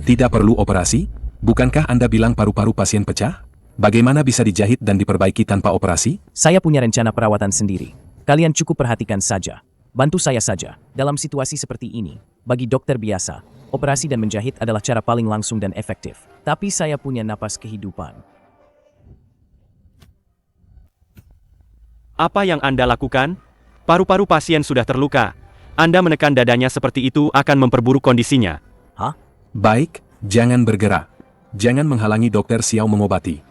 Tidak perlu operasi? Bukankah Anda bilang paru-paru pasien pecah? Bagaimana bisa dijahit dan diperbaiki tanpa operasi? Saya punya rencana perawatan sendiri. Kalian cukup perhatikan saja. Bantu saya saja. Dalam situasi seperti ini, bagi dokter biasa, operasi dan menjahit adalah cara paling langsung dan efektif. Tapi saya punya napas kehidupan. Apa yang Anda lakukan? Paru-paru pasien sudah terluka. Anda menekan dadanya seperti itu akan memperburuk kondisinya. Hah? Baik, jangan bergerak. Jangan menghalangi Dokter Xiao mengobati.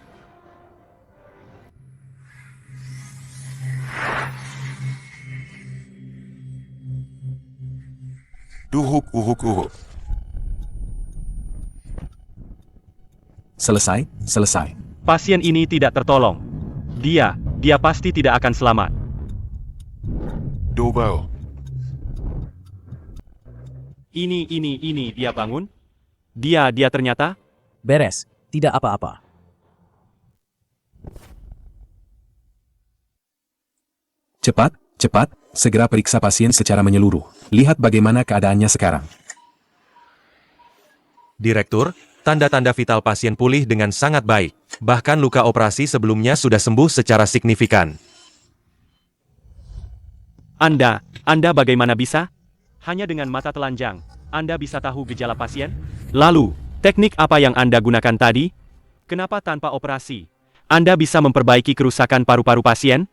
Uhuk. Selesai, selesai. Pasien ini tidak tertolong. Dia pasti tidak akan selamat. Dobao. Ini dia bangun? Dia ternyata? Beres, tidak apa-apa. Cepat, segera periksa pasien secara menyeluruh. Lihat bagaimana keadaannya sekarang. Direktur, tanda-tanda vital pasien pulih dengan sangat baik. Bahkan luka operasi sebelumnya sudah sembuh secara signifikan. Anda bagaimana bisa? Hanya dengan mata telanjang, Anda bisa tahu gejala pasien? Lalu, teknik apa yang Anda gunakan tadi? Kenapa tanpa operasi? Anda bisa memperbaiki kerusakan paru-paru pasien?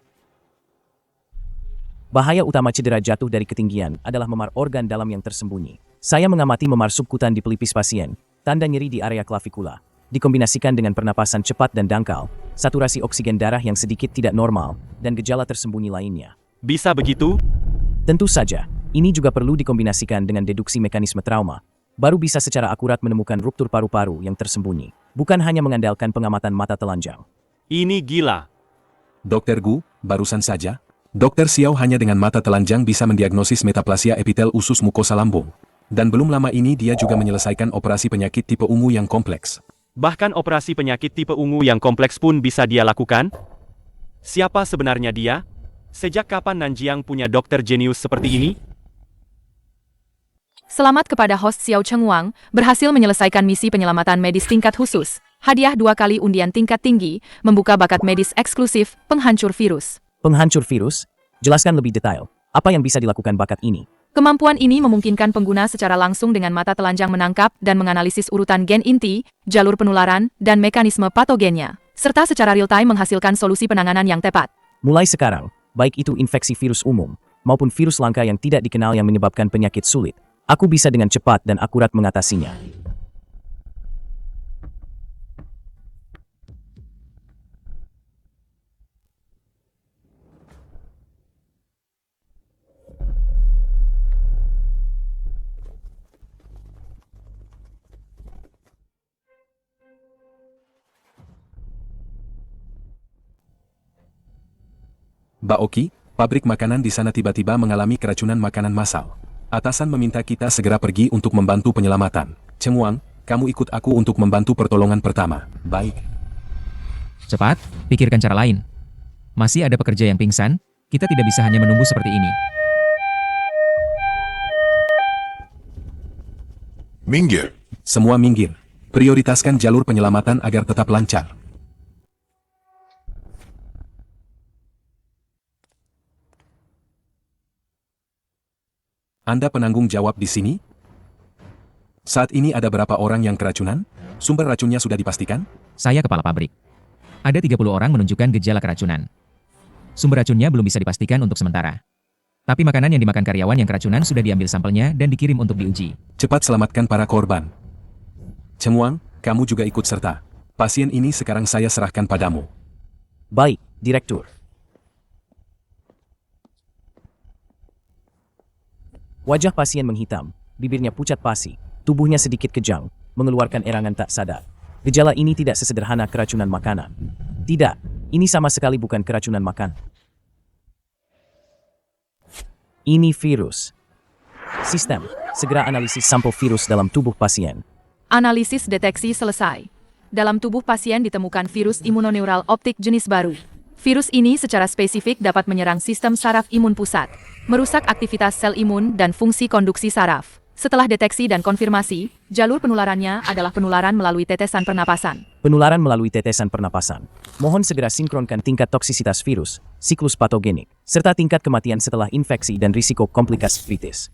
Bahaya utama cedera jatuh dari ketinggian adalah memar organ dalam yang tersembunyi. Saya mengamati memar subkutan di pelipis pasien, tanda nyeri di area klavikula, dikombinasikan dengan pernapasan cepat dan dangkal, saturasi oksigen darah yang sedikit tidak normal, dan gejala tersembunyi lainnya. Bisa begitu? Tentu saja, ini juga perlu dikombinasikan dengan deduksi mekanisme trauma. Baru bisa secara akurat menemukan ruptur paru-paru yang tersembunyi, bukan hanya mengandalkan pengamatan mata telanjang. Ini gila. Dokter Gu, barusan saja, Dokter Xiao hanya dengan mata telanjang bisa mendiagnosis metaplasia epitel usus mukosa lambung. Dan belum lama ini dia juga menyelesaikan operasi penyakit tipe ungu yang kompleks. Bahkan operasi penyakit tipe ungu yang kompleks pun bisa dia lakukan? Siapa sebenarnya dia? Sejak kapan Nanjiang punya dokter jenius seperti ini? Selamat kepada host Xiao Chengwang, berhasil menyelesaikan misi penyelamatan medis tingkat khusus. Hadiah 2 kali undian tingkat tinggi, membuka bakat medis eksklusif, penghancur virus. Penghancur virus? Jelaskan lebih detail. Apa yang bisa dilakukan bakat ini? Kemampuan ini memungkinkan pengguna secara langsung dengan mata telanjang menangkap dan menganalisis urutan gen inti, jalur penularan, dan mekanisme patogennya, serta secara real-time menghasilkan solusi penanganan yang tepat. Mulai sekarang, baik itu infeksi virus umum, maupun virus langka yang tidak dikenal yang menyebabkan penyakit sulit, aku bisa dengan cepat dan akurat mengatasinya. Mbak Oki, pabrik makanan di sana tiba-tiba mengalami keracunan makanan massal. Atasan meminta kita segera pergi untuk membantu penyelamatan. Chengwang, kamu ikut aku untuk membantu pertolongan pertama. Baik. Cepat, pikirkan cara lain. Masih ada pekerja yang pingsan, kita tidak bisa hanya menunggu seperti ini. Minggir. Semua minggir. Prioritaskan jalur penyelamatan agar tetap lancar. Anda penanggung jawab di sini? Saat ini ada berapa orang yang keracunan? Sumber racunnya sudah dipastikan? Saya kepala pabrik. Ada 30 orang menunjukkan gejala keracunan. Sumber racunnya belum bisa dipastikan untuk sementara. Tapi makanan yang dimakan karyawan yang keracunan sudah diambil sampelnya dan dikirim untuk diuji. Cepat selamatkan para korban. Chengwang, kamu juga ikut serta. Pasien ini sekarang saya serahkan padamu. Baik, Direktur. Wajah pasien menghitam, bibirnya pucat pasi, tubuhnya sedikit kejang, mengeluarkan erangan tak sadar. Gejala ini tidak sesederhana keracunan makanan. Tidak, ini sama sekali bukan keracunan makan. Ini virus. Sistem, segera analisis sampel virus dalam tubuh pasien. Analisis deteksi selesai. Dalam tubuh pasien ditemukan virus imunoneural optik jenis baru. Virus ini secara spesifik dapat menyerang sistem saraf imun pusat, merusak aktivitas sel imun dan fungsi konduksi saraf. Setelah deteksi dan konfirmasi, jalur penularannya adalah penularan melalui tetesan pernapasan. Penularan melalui tetesan pernapasan. Mohon segera sinkronkan tingkat toksisitas virus, siklus patogenik, serta tingkat kematian setelah infeksi dan risiko komplikasi kritis.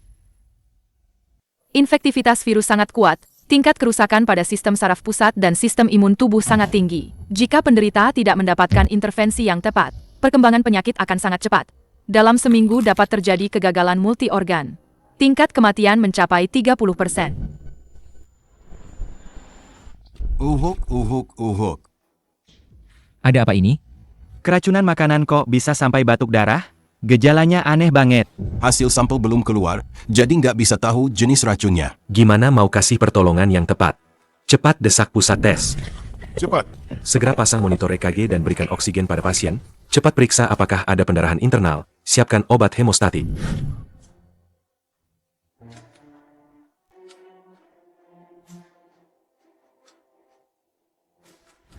Infektivitas virus sangat kuat, tingkat kerusakan pada sistem saraf pusat dan sistem imun tubuh sangat tinggi. Jika penderita tidak mendapatkan intervensi yang tepat, perkembangan penyakit akan sangat cepat. Dalam seminggu dapat terjadi kegagalan multi-organ. Tingkat kematian mencapai 30%. Uhuk. Ada apa ini? Keracunan makanan kok bisa sampai batuk darah? Gejalanya aneh banget. Hasil sampel belum keluar, jadi nggak bisa tahu jenis racunnya. Gimana mau kasih pertolongan yang tepat? Cepat desak pusat tes. Cepat. Segera pasang monitor EKG dan berikan oksigen pada pasien. Cepat periksa apakah ada pendarahan internal. Siapkan obat hemostatik.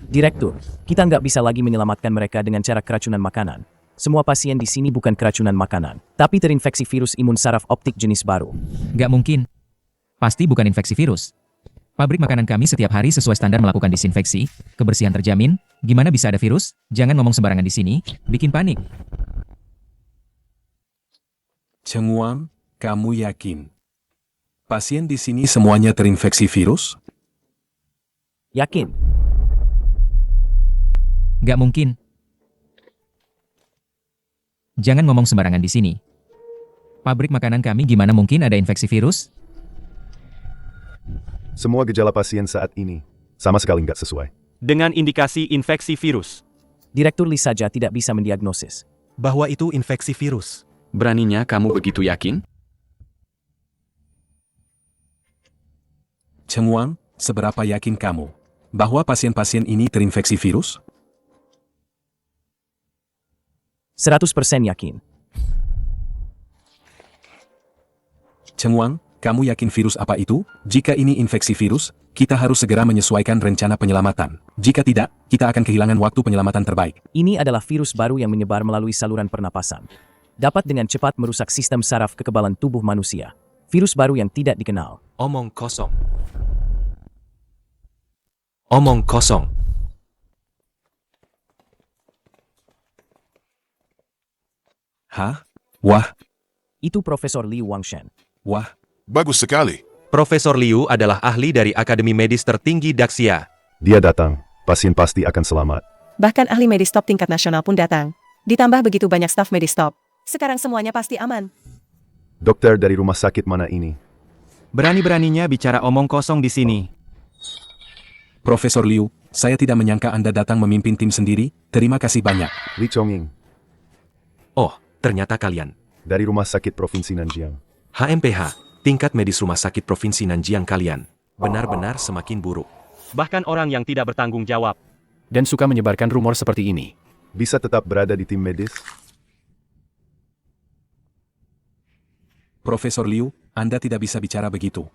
Direktur, kita nggak bisa lagi menyelamatkan mereka dengan cara keracunan makanan. Semua pasien di sini bukan keracunan makanan, tapi terinfeksi virus imun saraf optik jenis baru. Nggak mungkin. Pasti bukan infeksi virus. Pabrik makanan kami setiap hari sesuai standar melakukan disinfeksi, kebersihan terjamin. Gimana bisa ada virus? Jangan ngomong sembarangan di sini, bikin panik. Chengwang, kamu yakin? Pasien di sini semuanya terinfeksi virus? Yakin? Nggak mungkin. Jangan ngomong sembarangan di sini. Pabrik makanan kami gimana mungkin ada infeksi virus? Semua gejala pasien saat ini sama sekali nggak sesuai. Dengan indikasi infeksi virus. Direktur Li saja tidak bisa mendiagnosis. Bahwa itu infeksi virus. Beraninya kamu begitu yakin? Chengwang, seberapa yakin kamu bahwa pasien-pasien ini terinfeksi virus? 100% yakin. Cheng Wang, kamu yakin virus apa itu? Jika ini infeksi virus, kita harus segera menyesuaikan rencana penyelamatan. Jika tidak, kita akan kehilangan waktu penyelamatan terbaik. Ini adalah virus baru yang menyebar melalui saluran pernapasan. Dapat dengan cepat merusak sistem saraf kekebalan tubuh manusia. Virus baru yang tidak dikenal. Omong kosong. Omong kosong. Hah? Wah. Itu Profesor Liu Wangshan. Wah. Bagus sekali. Profesor Liu adalah ahli dari Akademi Medis tertinggi Daxia. Dia datang, pasien pasti akan selamat. Bahkan ahli medis top tingkat nasional pun datang. Ditambah begitu banyak staf medis top. Sekarang semuanya pasti aman. Dokter dari rumah sakit mana ini? Berani-beraninya bicara omong kosong di sini. Profesor Liu, saya tidak menyangka Anda datang memimpin tim sendiri. Terima kasih banyak. Li Chongying. Oh, ternyata kalian. Dari rumah sakit Provinsi Nanjiang. HMPH, tingkat medis rumah sakit Provinsi Nanjiang kalian. Benar-benar semakin buruk. Bahkan orang yang tidak bertanggung jawab. Dan suka menyebarkan rumor seperti ini. Bisa tetap berada di tim medis? Profesor Liu, Anda tidak bisa bicara begitu.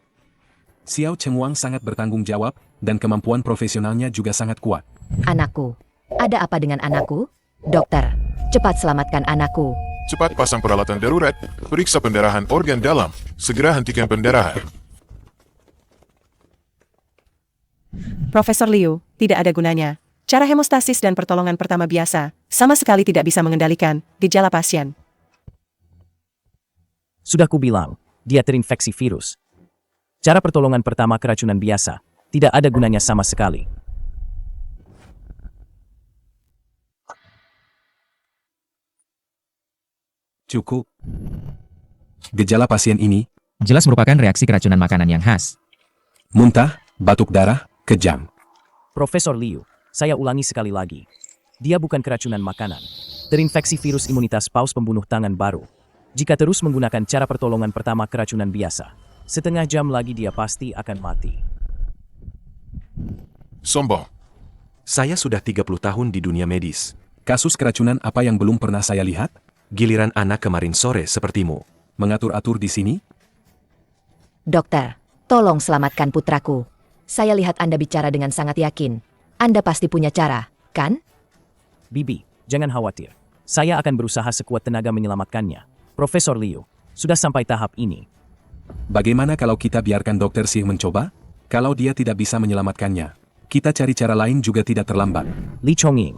Xiao Cheng Wang sangat bertanggung jawab, dan kemampuan profesionalnya juga sangat kuat. Anakku. Ada apa dengan anakku? Dokter, cepat selamatkan anakku. Cepat pasang peralatan darurat, periksa pendarahan organ dalam, segera hentikan pendarahan. Profesor Liu, tidak ada gunanya. Cara hemostasis dan pertolongan pertama biasa, sama sekali tidak bisa mengendalikan gejala pasien. Sudah kubilang, dia terinfeksi virus. Cara pertolongan pertama keracunan biasa, tidak ada gunanya sama sekali. Cukup. Gejala pasien ini jelas merupakan reaksi keracunan makanan yang khas. Muntah, batuk darah, kejang. Profesor Liu, saya ulangi sekali lagi. Dia bukan keracunan makanan. Terinfeksi virus imunitas paus pembunuh tangan baru. Jika terus menggunakan cara pertolongan pertama keracunan biasa, setengah jam lagi dia pasti akan mati. Sombong. Saya sudah 30 tahun di dunia medis. Kasus keracunan apa yang belum pernah saya lihat? Giliran anak kemarin sore sepertimu. Mengatur-atur di sini? Dokter, tolong selamatkan putraku. Saya lihat Anda bicara dengan sangat yakin. Anda pasti punya cara, kan? Bibi, jangan khawatir. Saya akan berusaha sekuat tenaga menyelamatkannya. Profesor Liu, sudah sampai tahap ini. Bagaimana kalau kita biarkan Dr. Xie mencoba? Kalau dia tidak bisa menyelamatkannya, kita cari cara lain juga tidak terlambat. Li Chongying.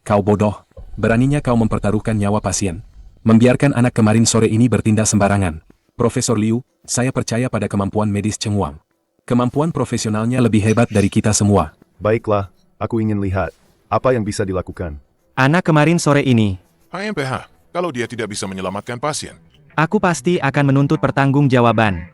Kau bodoh. Beraninya kau mempertaruhkan nyawa pasien. Membiarkan anak kemarin sore ini bertindak sembarangan. Profesor Liu, saya percaya pada kemampuan medis Cheng Wang. Kemampuan profesionalnya lebih hebat dari kita semua. Baiklah, aku ingin lihat apa yang bisa dilakukan. Anak kemarin sore ini. HMPH, kalau dia tidak bisa menyelamatkan pasien. Aku pasti akan menuntut pertanggungjawaban.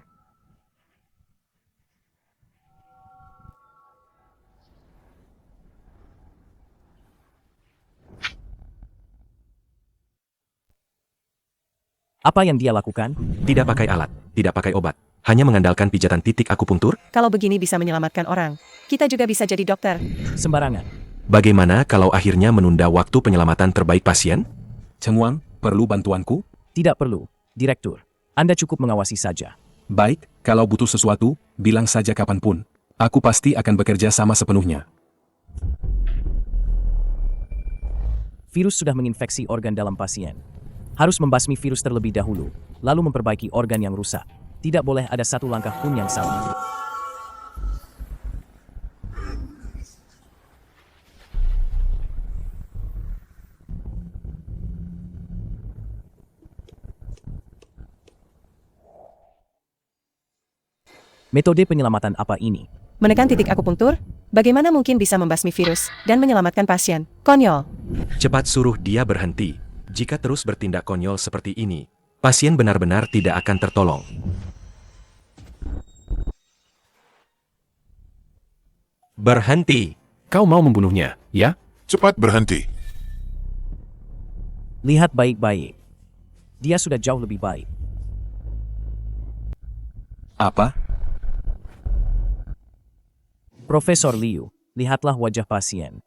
Apa yang dia lakukan? Tidak pakai alat, tidak pakai obat. Hanya mengandalkan pijatan titik akupunktur? Kalau begini bisa menyelamatkan orang, kita juga bisa jadi dokter. Sembarangan. Bagaimana kalau akhirnya menunda waktu penyelamatan terbaik pasien? Cheng Wang, perlu bantuanku? Tidak perlu, Direktur. Anda cukup mengawasi saja. Baik, kalau butuh sesuatu, bilang saja kapanpun. Aku pasti akan bekerja sama sepenuhnya. Virus sudah menginfeksi organ dalam pasien. Harus membasmi virus terlebih dahulu, lalu memperbaiki organ yang rusak. Tidak boleh ada satu langkah pun yang salah. Metode penyelamatan apa ini? Menekan titik akupunktur? Bagaimana mungkin bisa membasmi virus dan menyelamatkan pasien? Konyol. Cepat suruh dia berhenti. Jika terus bertindak konyol seperti ini, pasien benar-benar tidak akan tertolong. Berhenti. Kau mau membunuhnya, ya? Cepat berhenti. Lihat baik-baik. Dia sudah jauh lebih baik. Apa? Profesor Liu, lihatlah wajah pasien.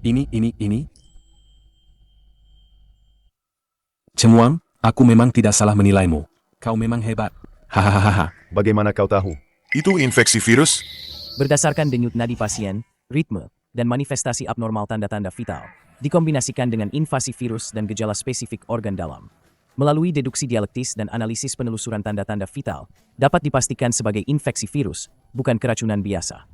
Ini. Cheng Wang, Aku memang tidak salah menilaimu. Kau memang hebat. Hahaha. Bagaimana kau tahu? Itu infeksi virus? Berdasarkan denyut nadi pasien, ritme, dan manifestasi abnormal tanda-tanda vital, dikombinasikan dengan invasi virus dan gejala spesifik organ dalam. Melalui deduksi dialektis dan analisis penelusuran tanda-tanda vital, dapat dipastikan sebagai infeksi virus, bukan keracunan biasa.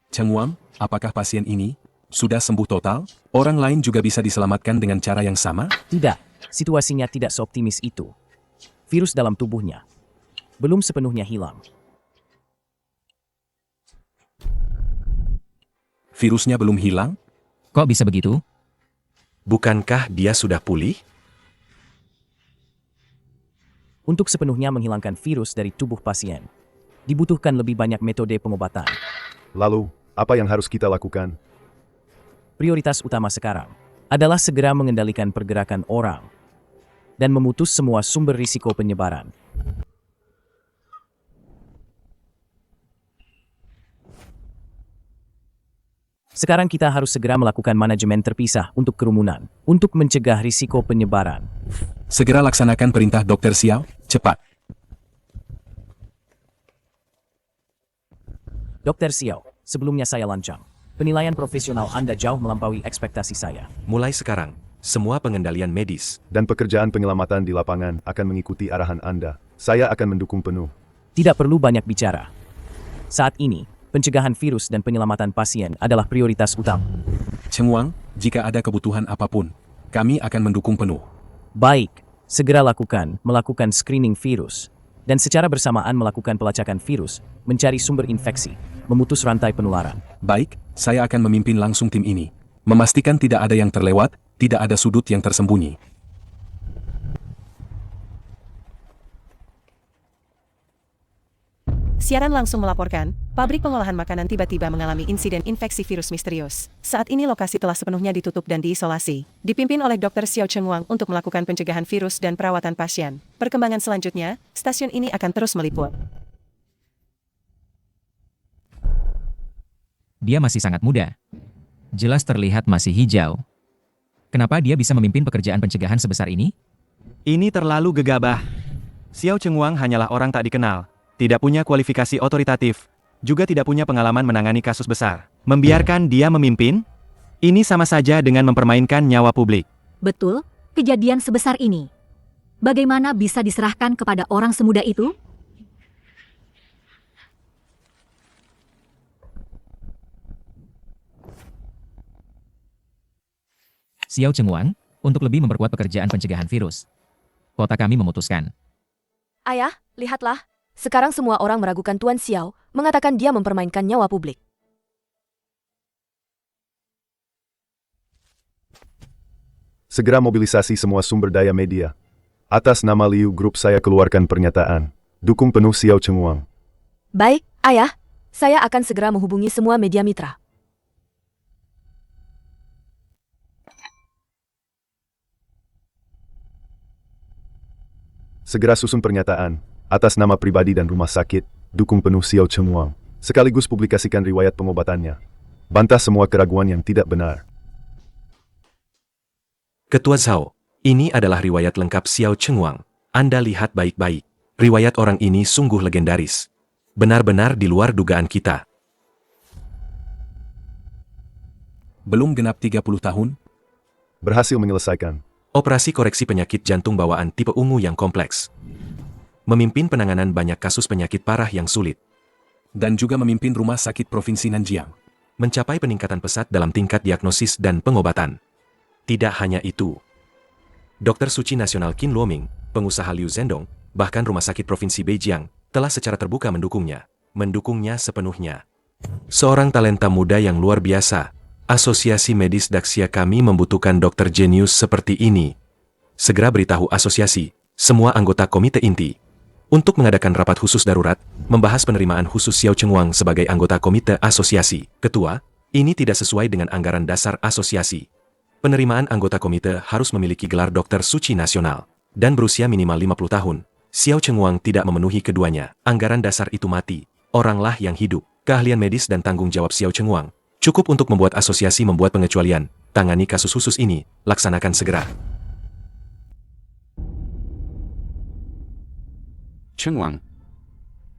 Cheng Wang, apakah pasien ini sudah sembuh total? Orang lain juga bisa diselamatkan dengan cara yang sama? Tidak, situasinya tidak seoptimis itu. Virus dalam tubuhnya belum sepenuhnya hilang. Virusnya belum hilang? Kok bisa begitu? Bukankah dia sudah pulih? Untuk sepenuhnya menghilangkan virus dari tubuh pasien, dibutuhkan lebih banyak metode pengobatan. Lalu, apa yang harus kita lakukan? Prioritas utama sekarang adalah segera mengendalikan pergerakan orang dan memutus semua sumber risiko penyebaran. Sekarang kita harus segera melakukan manajemen terpisah untuk kerumunan, untuk mencegah risiko penyebaran. Segera laksanakan perintah Dr. Xiao, cepat. Dr. Xiao, sebelumnya saya lancang. Penilaian profesional Anda jauh melampaui ekspektasi saya. Mulai sekarang, semua pengendalian medis dan pekerjaan penyelamatan di lapangan akan mengikuti arahan Anda. Saya akan mendukung penuh. Tidak perlu banyak bicara. Saat ini, pencegahan virus dan penyelamatan pasien adalah prioritas utama. Cheng Wang, jika ada kebutuhan apapun, kami akan mendukung penuh. Baik, segera melakukan screening virus, dan secara bersamaan melakukan pelacakan virus, mencari sumber infeksi, memutus rantai penularan. Baik, saya akan memimpin langsung tim ini. Memastikan tidak ada yang terlewat, tidak ada sudut yang tersembunyi. Siaran langsung melaporkan, pabrik pengolahan makanan tiba-tiba mengalami insiden infeksi virus misterius. Saat ini lokasi telah sepenuhnya ditutup dan diisolasi. Dipimpin oleh Dr. Xiao Cheng Wang untuk melakukan pencegahan virus dan perawatan pasien. Perkembangan selanjutnya, stasiun ini akan terus meliput. Dia masih sangat muda. Jelas terlihat masih hijau. Kenapa dia bisa memimpin pekerjaan pencegahan sebesar ini? Ini terlalu gegabah. Xiao Cheng Wang hanyalah orang tak dikenal. Tidak punya kualifikasi otoritatif, juga tidak punya pengalaman menangani kasus besar. Membiarkan dia memimpin? Ini sama saja dengan mempermainkan nyawa publik. Betul, kejadian sebesar ini. Bagaimana bisa diserahkan kepada orang semuda itu? Xiao Cheng Wang, untuk lebih memperkuat pekerjaan pencegahan virus. Kota kami memutuskan. Ayah, lihatlah. Sekarang semua orang meragukan Tuan Xiao, mengatakan dia mempermainkan nyawa publik. Segera mobilisasi semua sumber daya media. Atas nama Liu Group saya keluarkan pernyataan. Dukung penuh Xiao Cheng Wang. Baik, Ayah. Saya akan segera menghubungi semua media mitra. Segera susun pernyataan. Atas nama pribadi dan rumah sakit, dukung penuh Xiao Cheng Wang. Sekaligus publikasikan riwayat pengobatannya. Bantah semua keraguan yang tidak benar. Ketua Zhao, ini adalah riwayat lengkap Xiao Cheng Wang. Anda lihat baik-baik. Riwayat orang ini sungguh legendaris. Benar-benar di luar dugaan kita. Belum genap 30 tahun? Berhasil menyelesaikan. Operasi koreksi penyakit jantung bawaan tipe ungu yang kompleks. Memimpin penanganan banyak kasus penyakit parah yang sulit. Dan juga memimpin Rumah Sakit Provinsi Nanjiang. Mencapai peningkatan pesat dalam tingkat diagnosis dan pengobatan. Tidak hanya itu. Dokter Suci Nasional Qin Luoming, pengusaha Liu Zhendong, bahkan Rumah Sakit Provinsi Beijing, telah secara terbuka mendukungnya. Mendukungnya sepenuhnya. Seorang talenta muda yang luar biasa. Asosiasi Medis Daxia kami membutuhkan dokter jenius seperti ini. Segera beritahu asosiasi, semua anggota komite inti, untuk mengadakan rapat khusus darurat, membahas penerimaan khusus Xiao Cheng Wang sebagai anggota komite asosiasi. Ketua, ini tidak sesuai dengan anggaran dasar asosiasi. Penerimaan anggota komite harus memiliki gelar dokter suci nasional, dan berusia minimal 50 tahun. Xiao Cheng Wang tidak memenuhi keduanya. Anggaran dasar itu mati. Oranglah yang hidup. Keahlian medis dan tanggung jawab Xiao Cheng Wang cukup untuk membuat asosiasi membuat pengecualian. Tangani kasus khusus ini, laksanakan segera. Cheng Wang.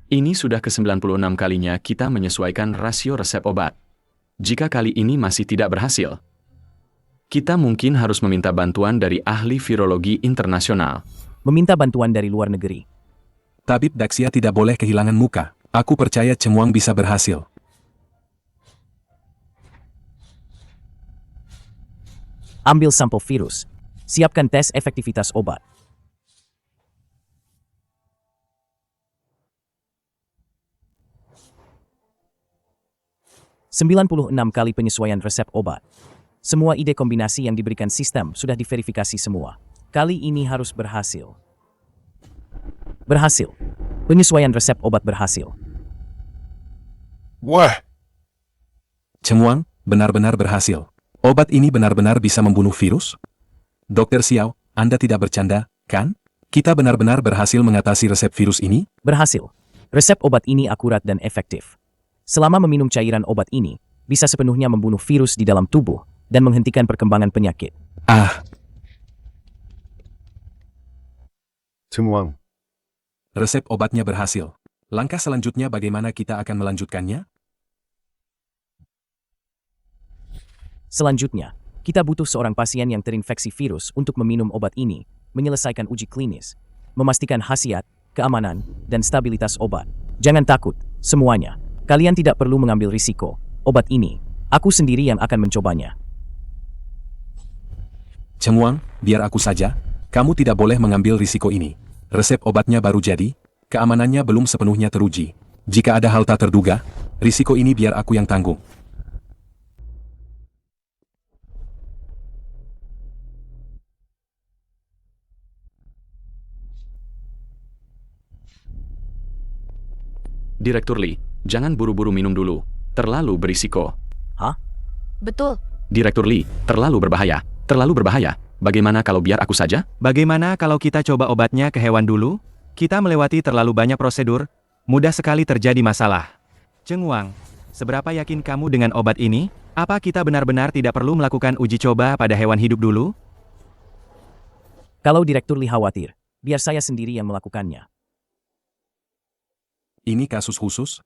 Ini sudah ke-96 kalinya kita menyesuaikan rasio resep obat. Jika kali ini masih tidak berhasil, kita mungkin harus meminta bantuan dari ahli virologi internasional. Meminta bantuan dari luar negeri. Tabib Daxia tidak boleh kehilangan muka. Aku percaya Cheng Wang bisa berhasil. Ambil sampel virus. Siapkan tes efektivitas obat. ...96 kali penyesuaian resep obat. Semua ide kombinasi yang diberikan sistem sudah diverifikasi semua. Kali ini harus berhasil. Berhasil. Penyesuaian resep obat berhasil. Wah! Cheng Wang benar-benar berhasil. Obat ini benar-benar bisa membunuh virus? Dokter Xiao, Anda tidak bercanda, kan? Kita benar-benar berhasil mengatasi resep virus ini? Berhasil. Resep obat ini akurat dan efektif. Selama meminum cairan obat ini, bisa sepenuhnya membunuh virus di dalam tubuh dan menghentikan perkembangan penyakit. Cheng Wang. Resep obatnya berhasil. Langkah selanjutnya bagaimana kita akan melanjutkannya? Selanjutnya, kita butuh seorang pasien yang terinfeksi virus untuk meminum obat ini, menyelesaikan uji klinis, memastikan khasiat, keamanan, dan stabilitas obat. Jangan takut, semuanya. Kalian tidak perlu mengambil risiko. Obat ini, aku sendiri yang akan mencobanya. Cheng Wang, biar aku saja. Kamu tidak boleh mengambil risiko ini. Resep obatnya baru jadi, keamanannya belum sepenuhnya teruji. Jika ada hal tak terduga, risiko ini biar aku yang tanggung. Direktur Li, jangan buru-buru minum dulu. Terlalu berisiko. Hah? Betul. Direktur Li, terlalu berbahaya. Terlalu berbahaya. Bagaimana kalau biar aku saja? Bagaimana kalau kita coba obatnya ke hewan dulu? Kita melewati terlalu banyak prosedur, mudah sekali terjadi masalah. Cheng Wang, seberapa yakin kamu dengan obat ini? Apa kita benar-benar tidak perlu melakukan uji coba pada hewan hidup dulu? Kalau Direktur Li khawatir, biar saya sendiri yang melakukannya. Ini kasus khusus?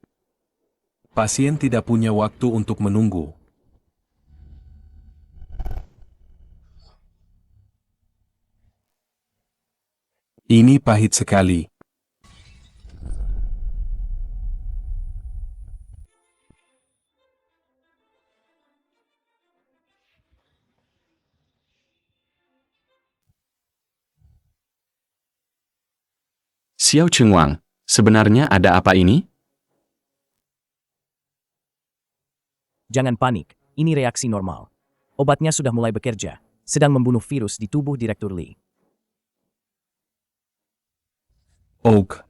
Pasien tidak punya waktu untuk menunggu. Ini pahit sekali. Xiao Cheng Wang, sebenarnya ada apa ini? Jangan panik, ini reaksi normal. Obatnya sudah mulai bekerja, sedang membunuh virus di tubuh Direktur Li. Oak.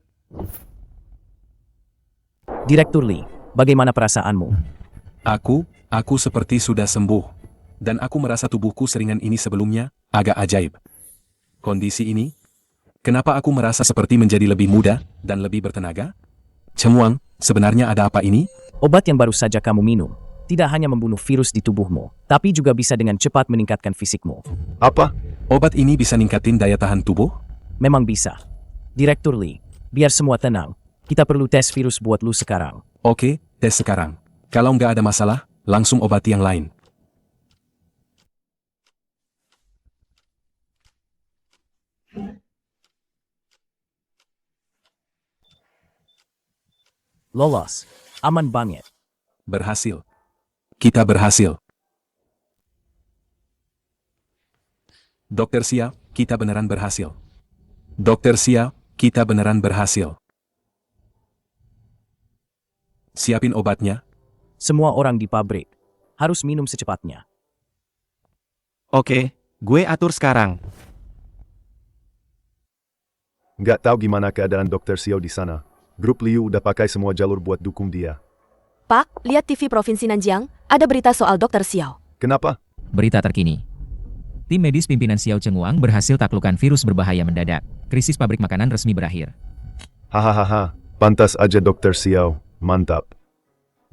Direktur Li, bagaimana perasaanmu? Aku seperti sudah sembuh. Dan aku merasa tubuhku seringan ini sebelumnya, agak ajaib. Kondisi ini? Kenapa aku merasa seperti menjadi lebih muda dan lebih bertenaga? Cheng Wang, sebenarnya ada apa ini? Obat yang baru saja kamu minum, tidak hanya membunuh virus di tubuhmu, tapi juga bisa dengan cepat meningkatkan fisikmu. Apa? Obat ini bisa ningkatin daya tahan tubuh? Memang bisa. Direktur Li, biar semua tenang, kita perlu tes virus buat lu sekarang. Oke, tes sekarang. Kalau nggak ada masalah, langsung obati yang lain. Lolos. Aman banget. Berhasil. Kita berhasil. Dokter Xia, kita beneran berhasil. Dokter Xia, kita beneran berhasil. Siapin obatnya. Semua orang di pabrik harus minum secepatnya. Oke, gue atur sekarang. Nggak tahu gimana keadaan Dr. Xiao di sana. Grup Liu udah pakai semua jalur buat dukung dia. Pak, lihat TV Provinsi Nanjiang, ada berita soal Dr. Xiao. Kenapa? Berita terkini. Tim medis pimpinan Xiao Cheng Wang berhasil taklukkan virus berbahaya mendadak. Krisis pabrik makanan resmi berakhir. Hahaha, pantas aja Dr. Xiao. Mantap.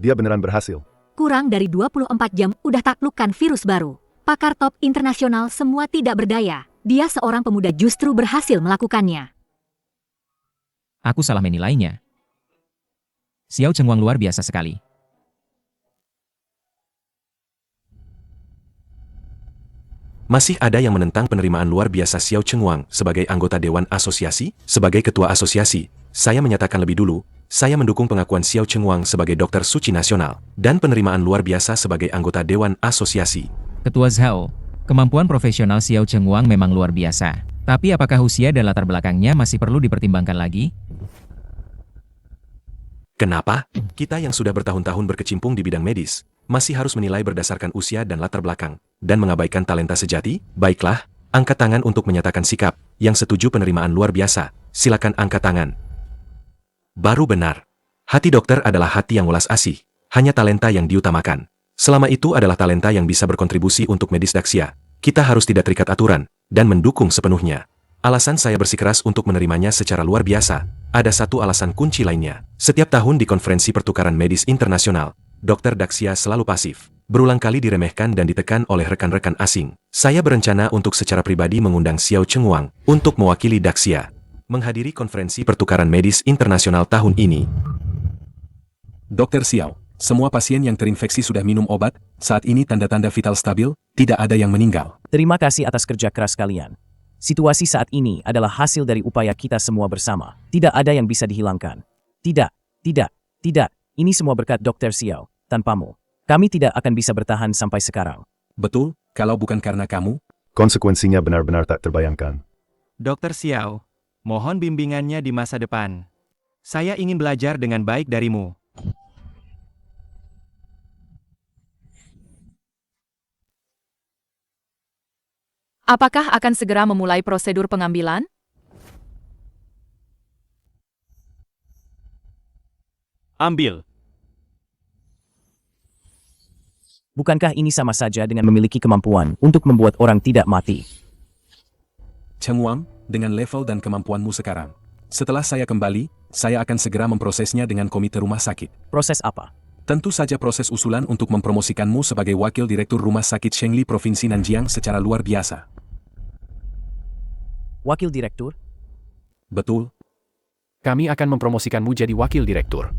Dia beneran berhasil. Kurang dari 24 jam udah taklukkan virus baru. Pakar top internasional semua tidak berdaya. Dia seorang pemuda justru berhasil melakukannya. Aku salah menilainya. Xiao Chengwang luar biasa sekali. Masih ada yang menentang penerimaan luar biasa Xiao Chengwang sebagai anggota Dewan Asosiasi? Sebagai Ketua Asosiasi, saya menyatakan lebih dulu, saya mendukung pengakuan Xiao Chengwang sebagai dokter suci nasional, dan penerimaan luar biasa sebagai anggota Dewan Asosiasi. Ketua Zhao, kemampuan profesional Xiao Chengwang memang luar biasa. Tapi apakah usia dan latar belakangnya masih perlu dipertimbangkan lagi? Kenapa? Kita yang sudah bertahun-tahun berkecimpung di bidang medis, masih harus menilai berdasarkan usia dan latar belakang, dan mengabaikan talenta sejati? Baiklah, angkat tangan untuk menyatakan sikap, yang setuju penerimaan luar biasa, silakan angkat tangan. Baru benar. Hati dokter adalah hati yang welas asih, hanya talenta yang diutamakan. Selama itu adalah talenta yang bisa berkontribusi untuk medis Daxia, kita harus tidak terikat aturan, dan mendukung sepenuhnya. Alasan saya bersikeras untuk menerimanya secara luar biasa, ada satu alasan kunci lainnya. Setiap tahun di konferensi pertukaran medis internasional, Dr. Daxia selalu pasif, berulang kali diremehkan dan ditekan oleh rekan-rekan asing. Saya berencana untuk secara pribadi mengundang Xiao Chengwang untuk mewakili Daxia menghadiri konferensi pertukaran medis internasional tahun ini. Dr. Xiao, semua pasien yang terinfeksi sudah minum obat, saat ini tanda-tanda vital stabil, tidak ada yang meninggal. Terima kasih atas kerja keras kalian. Situasi saat ini adalah hasil dari upaya kita semua bersama. Tidak ada yang bisa dihilangkan. Tidak. Ini semua berkat Dr. Xiao. Tanpamu, kami tidak akan bisa bertahan sampai sekarang. Betul, kalau bukan karena kamu. Konsekuensinya benar-benar tak terbayangkan. Dr. Xiao, mohon bimbingannya di masa depan. Saya ingin belajar dengan baik darimu. Apakah akan segera memulai prosedur pengambilan? Ambil. Bukankah ini sama saja dengan memiliki kemampuan untuk membuat orang tidak mati? Chengwang, dengan level dan kemampuanmu sekarang. Setelah saya kembali, saya akan segera memprosesnya dengan komite rumah sakit. Proses apa? Tentu saja proses usulan untuk mempromosikanmu sebagai Wakil Direktur Rumah Sakit Shengli Provinsi Nanjiang secara luar biasa. Wakil Direktur? Betul. Kami akan mempromosikanmu jadi Wakil Direktur.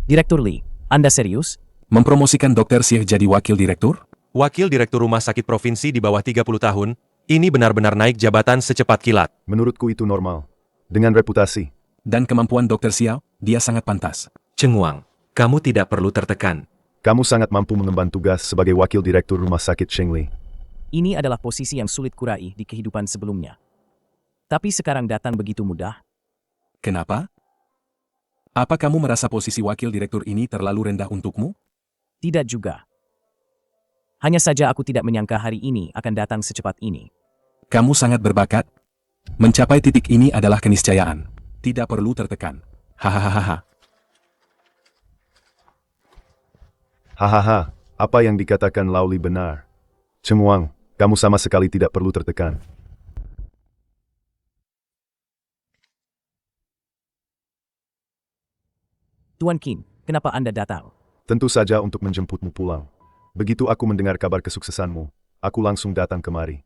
Direktur Lee, Anda serius? Mempromosikan Dr. Xiao jadi Wakil Direktur? Wakil Direktur Rumah Sakit Provinsi di bawah 30 tahun, ini benar-benar naik jabatan secepat kilat. Menurutku itu normal. Dengan reputasi dan kemampuan Dr. Xiao, dia sangat pantas. Chengwang, kamu tidak perlu tertekan. Kamu sangat mampu mengemban tugas sebagai Wakil Direktur Rumah Sakit Shengli. Ini adalah posisi yang sulit kurai di kehidupan sebelumnya. Tapi sekarang datang begitu mudah. Kenapa? Apa kamu merasa posisi Wakil Direktur ini terlalu rendah untukmu? Tidak juga. Hanya saja aku tidak menyangka hari ini akan datang secepat ini. Kamu sangat berbakat. Mencapai titik ini adalah keniscayaan. Tidak perlu tertekan. Hahaha. Hahaha, apa yang dikatakan Lauli benar. Chengwang, kamu sama sekali tidak perlu tertekan. Tuan Qin, kenapa Anda datang? Tentu saja untuk menjemputmu pulang. Begitu aku mendengar kabar kesuksesanmu, aku langsung datang kemari.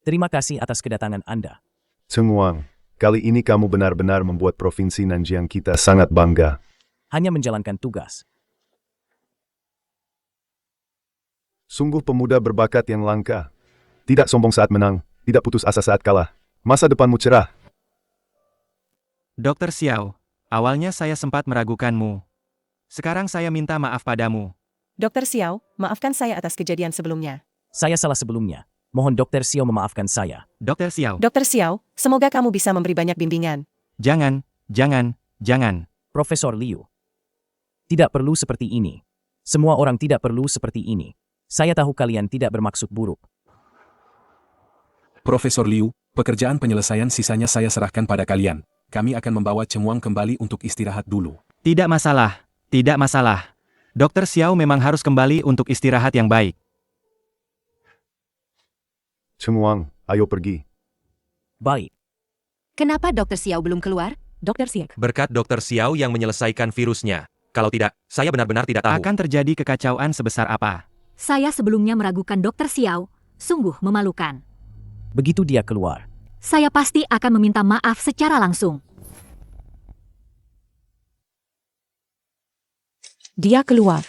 Terima kasih atas kedatangan Anda. Chengwang, kali ini kamu benar-benar membuat Provinsi Nanjiang kita sangat bangga. Hanya menjalankan tugas. Sungguh pemuda berbakat yang langka. Tidak sombong saat menang, tidak putus asa saat kalah. Masa depanmu cerah. Dr. Xiao, awalnya saya sempat meragukanmu. Sekarang saya minta maaf padamu. Dr. Xiao, maafkan saya atas kejadian sebelumnya. Saya salah sebelumnya. Mohon Dr. Xiao memaafkan saya. Dr. Xiao. Dr. Xiao, semoga kamu bisa memberi banyak bimbingan. Jangan. Profesor Liu. Tidak perlu seperti ini. Semua orang tidak perlu seperti ini. Saya tahu kalian tidak bermaksud buruk. Profesor Liu, pekerjaan penyelesaian sisanya saya serahkan pada kalian. Kami akan membawa Chengwang kembali untuk istirahat dulu. Tidak masalah. Dr. Xiao memang harus kembali untuk istirahat yang baik. Chengwang, ayo pergi. Baik. Kenapa Dr. Xiao belum keluar? Dr. Xiao. Berkat Dr. Xiao yang menyelesaikan virusnya. Kalau tidak, saya benar-benar tidak tahu. Akan terjadi kekacauan sebesar apa? Saya sebelumnya meragukan Dr. Xiao. Sungguh memalukan. Begitu dia keluar, saya pasti akan meminta maaf secara langsung. Dia keluar.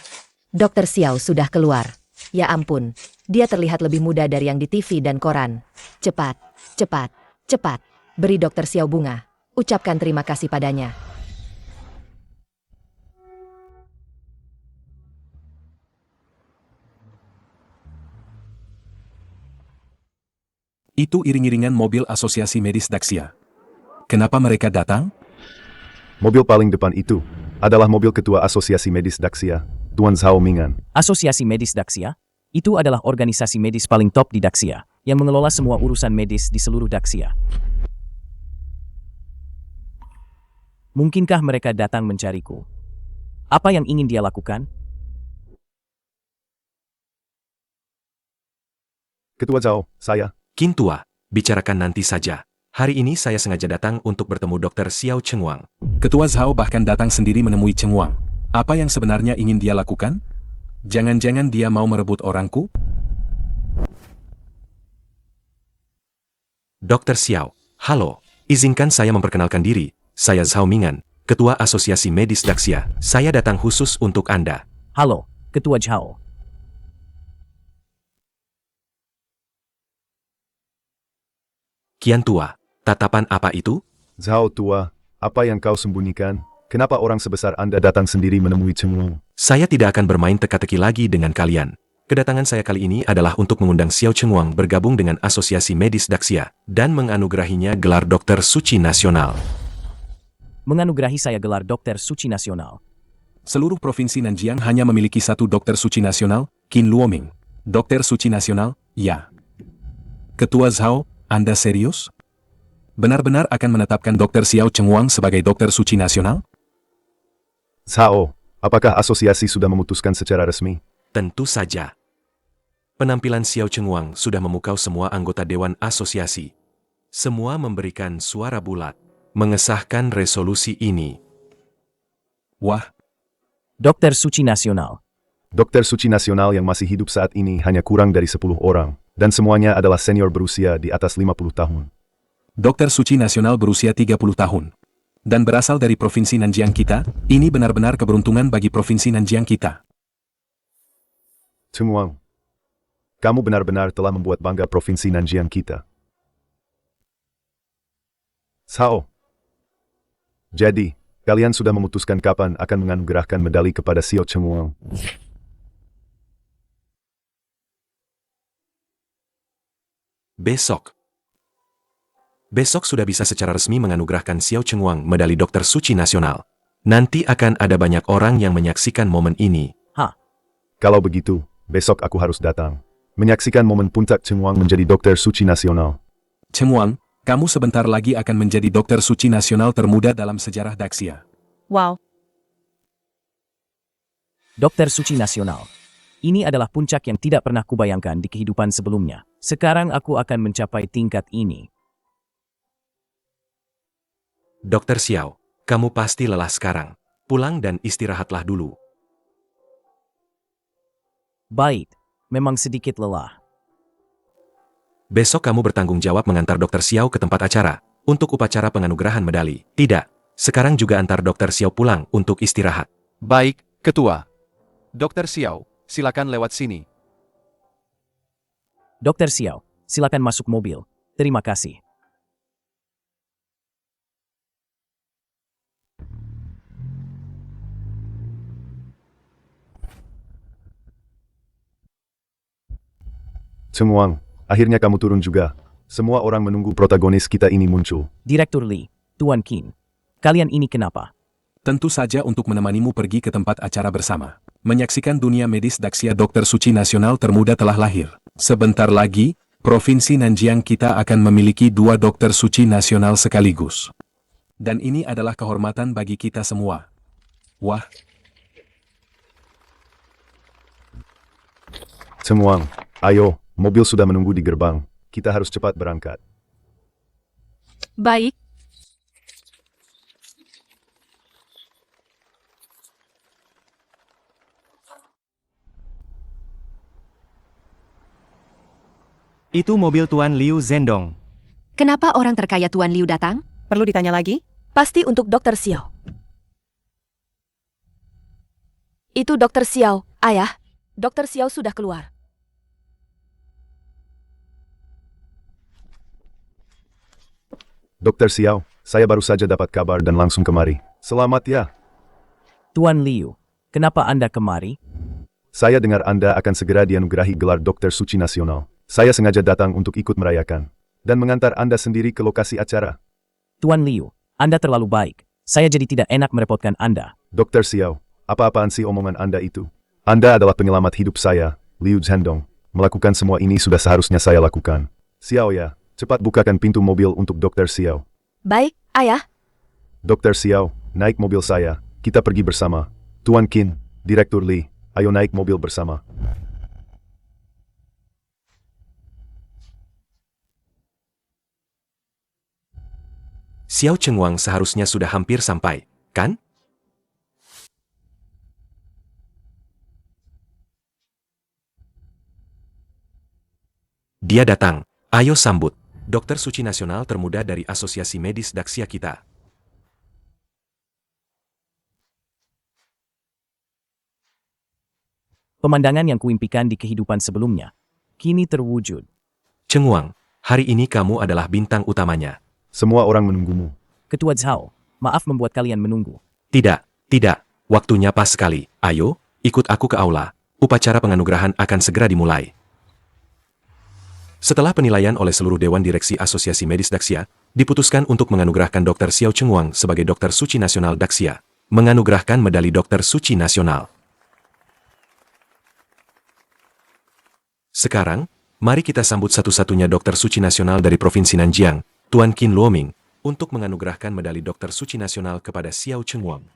Dokter Xiao sudah keluar. Ya ampun, dia terlihat lebih muda dari yang di TV dan koran. Cepat, cepat, cepat. Beri Dokter Xiao bunga. Ucapkan terima kasih padanya. Itu iring-iringan mobil asosiasi medis Daxia. Kenapa mereka datang? Mobil paling depan itu adalah mobil ketua asosiasi medis Daxia, Tuan Zhao Mingan. Asosiasi Medis Daxia? Itu adalah organisasi medis paling top di Daxia, yang mengelola semua urusan medis di seluruh Daxia. Mungkinkah mereka datang mencariku? Apa yang ingin dia lakukan? Ketua Zhao, saya. Qin Tua, bicarakan nanti saja. Hari ini saya sengaja datang untuk bertemu Dr. Xiao Chengwang. Ketua Zhao bahkan datang sendiri menemui Chengwang. Apa yang sebenarnya ingin dia lakukan? Jangan-jangan dia mau merebut orangku? Dr. Xiao, halo. Izinkan saya memperkenalkan diri. Saya Zhao Mingan, Ketua Asosiasi Medis Daxia. Saya datang khusus untuk Anda. Halo, Ketua Zhao. Kian Tua, tatapan apa itu? Zhao Tua, apa yang kau sembunyikan? Kenapa orang sebesar Anda datang sendiri menemui Chengwang? Saya tidak akan bermain teka-teki lagi dengan kalian. Kedatangan saya kali ini adalah untuk mengundang Xiao Chengwang bergabung dengan Asosiasi Medis Daxia dan menganugerahinya gelar Dokter Suci Nasional. Menganugerahi saya gelar Dokter Suci Nasional. Seluruh provinsi Nanjiang hanya memiliki satu Dokter Suci Nasional, Qin Luoming. Dokter Suci Nasional, ya. Ketua Zhao, Anda serius? Benar-benar akan menetapkan Dr. Xiao Chengwang sebagai Dokter Suci Nasional? Zhao, apakah asosiasi sudah memutuskan secara resmi? Tentu saja. Penampilan Xiao Chengwang sudah memukau semua anggota Dewan Asosiasi. Semua memberikan suara bulat, mengesahkan resolusi ini. Wah. Dokter Suci Nasional. Dokter Suci Nasional yang masih hidup saat ini hanya kurang dari 10 orang. Dan semuanya adalah senior berusia di atas 50 tahun. Dokter Suci Nasional berusia 30 tahun. Dan berasal dari Provinsi Nanjiang kita, ini benar-benar keberuntungan bagi Provinsi Nanjiang kita. Chengwang, kamu benar-benar telah membuat bangga Provinsi Nanjiang kita. Zhao. Jadi, kalian sudah memutuskan kapan akan menganugerahkan medali kepada Xiao Chengwang? Besok. Besok sudah bisa secara resmi menganugerahkan Xiao Chengwang medali Dokter Suci Nasional. Nanti akan ada banyak orang yang menyaksikan momen ini. Kalau begitu, besok aku harus datang. Menyaksikan momen puncak Chengwang menjadi Dokter Suci Nasional. Chengwang, kamu sebentar lagi akan menjadi Dokter Suci Nasional termuda dalam sejarah Daxia. Wow. Dokter Suci Nasional. Ini adalah puncak yang tidak pernah kubayangkan di kehidupan sebelumnya. Sekarang aku akan mencapai tingkat ini. Dokter Xiao, kamu pasti lelah sekarang. Pulang dan istirahatlah dulu. Baik, memang sedikit lelah. Besok kamu bertanggung jawab mengantar Dokter Xiao ke tempat acara untuk upacara penganugerahan medali. Tidak, sekarang juga antar Dokter Xiao pulang untuk istirahat. Baik, Ketua. Dokter Xiao, silakan lewat sini. Dokter Xiao, silakan masuk mobil. Terima kasih. Chengwang, akhirnya kamu turun juga. Semua orang menunggu protagonis kita ini muncul. Direktur Li, Tuan Qin. Kalian ini kenapa? Tentu saja untuk menemanimu pergi ke tempat acara bersama. Menyaksikan dunia medis Daxia Dokter Suci Nasional termuda telah lahir. Sebentar lagi, Provinsi Nanjiang kita akan memiliki 2 Dokter Suci Nasional sekaligus. Dan ini adalah kehormatan bagi kita semua. Wah. Chengwang, ayo, mobil sudah menunggu di gerbang. Kita harus cepat berangkat. Baik. Itu mobil Tuan Liu Zhendong. Kenapa orang terkaya Tuan Liu datang? Perlu ditanya lagi? Pasti untuk Dr. Xiao. Itu Dr. Xiao, ayah. Dr. Xiao sudah keluar. Dokter Xiao, saya baru saja dapat kabar dan langsung kemari. Selamat ya. Tuan Liu, kenapa Anda kemari? Saya dengar Anda akan segera dianugerahi gelar Dokter Suci Nasional. Saya sengaja datang untuk ikut merayakan dan mengantar Anda sendiri ke lokasi acara. Tuan Liu, Anda terlalu baik. Saya jadi tidak enak merepotkan Anda. Dokter Xiao, apa-apaan sih omongan Anda itu? Anda adalah penyelamat hidup saya, Liu Zhendong. Melakukan semua ini sudah seharusnya saya lakukan. Xiao ya, cepat bukakan pintu mobil untuk Dokter Xiao. Baik, ayah. Dokter Xiao, naik mobil saya. Kita pergi bersama. Tuan Qin, Direktur Li, ayo naik mobil bersama. Xiao Chengwang seharusnya sudah hampir sampai, kan? Dia datang. Ayo sambut. Dokter Suci Nasional termuda dari Asosiasi Medis Daxia kita. Pemandangan yang kuimpikan di kehidupan sebelumnya, kini terwujud. Chengwang, hari ini kamu adalah bintang utamanya. Semua orang menunggumu. Ketua Zhao, maaf membuat kalian menunggu. Tidak, tidak. Waktunya pas sekali. Ayo, ikut aku ke aula. Upacara penganugerahan akan segera dimulai. Setelah penilaian oleh seluruh Dewan Direksi Asosiasi Medis Daxia, diputuskan untuk menganugerahkan Dr. Xiao Chengwang sebagai Dokter Suci Nasional Daxia, menganugerahkan medali Dokter Suci Nasional. Sekarang, mari kita sambut satu-satunya Dokter Suci Nasional dari Provinsi Nanjiang, Tuan Qin Luoming, untuk menganugerahkan medali Dokter Suci Nasional kepada Xiao Chengwang.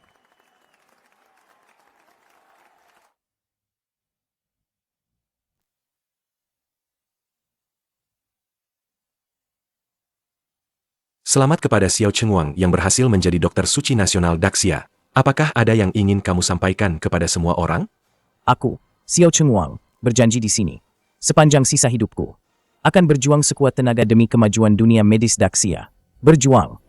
Selamat kepada Xiao Chengwang yang berhasil menjadi Dokter Suci Nasional Daxia. Apakah ada yang ingin kamu sampaikan kepada semua orang? Aku, Xiao Chengwang, berjanji di sini, sepanjang sisa hidupku, akan berjuang sekuat tenaga demi kemajuan dunia medis Daxia. Berjuang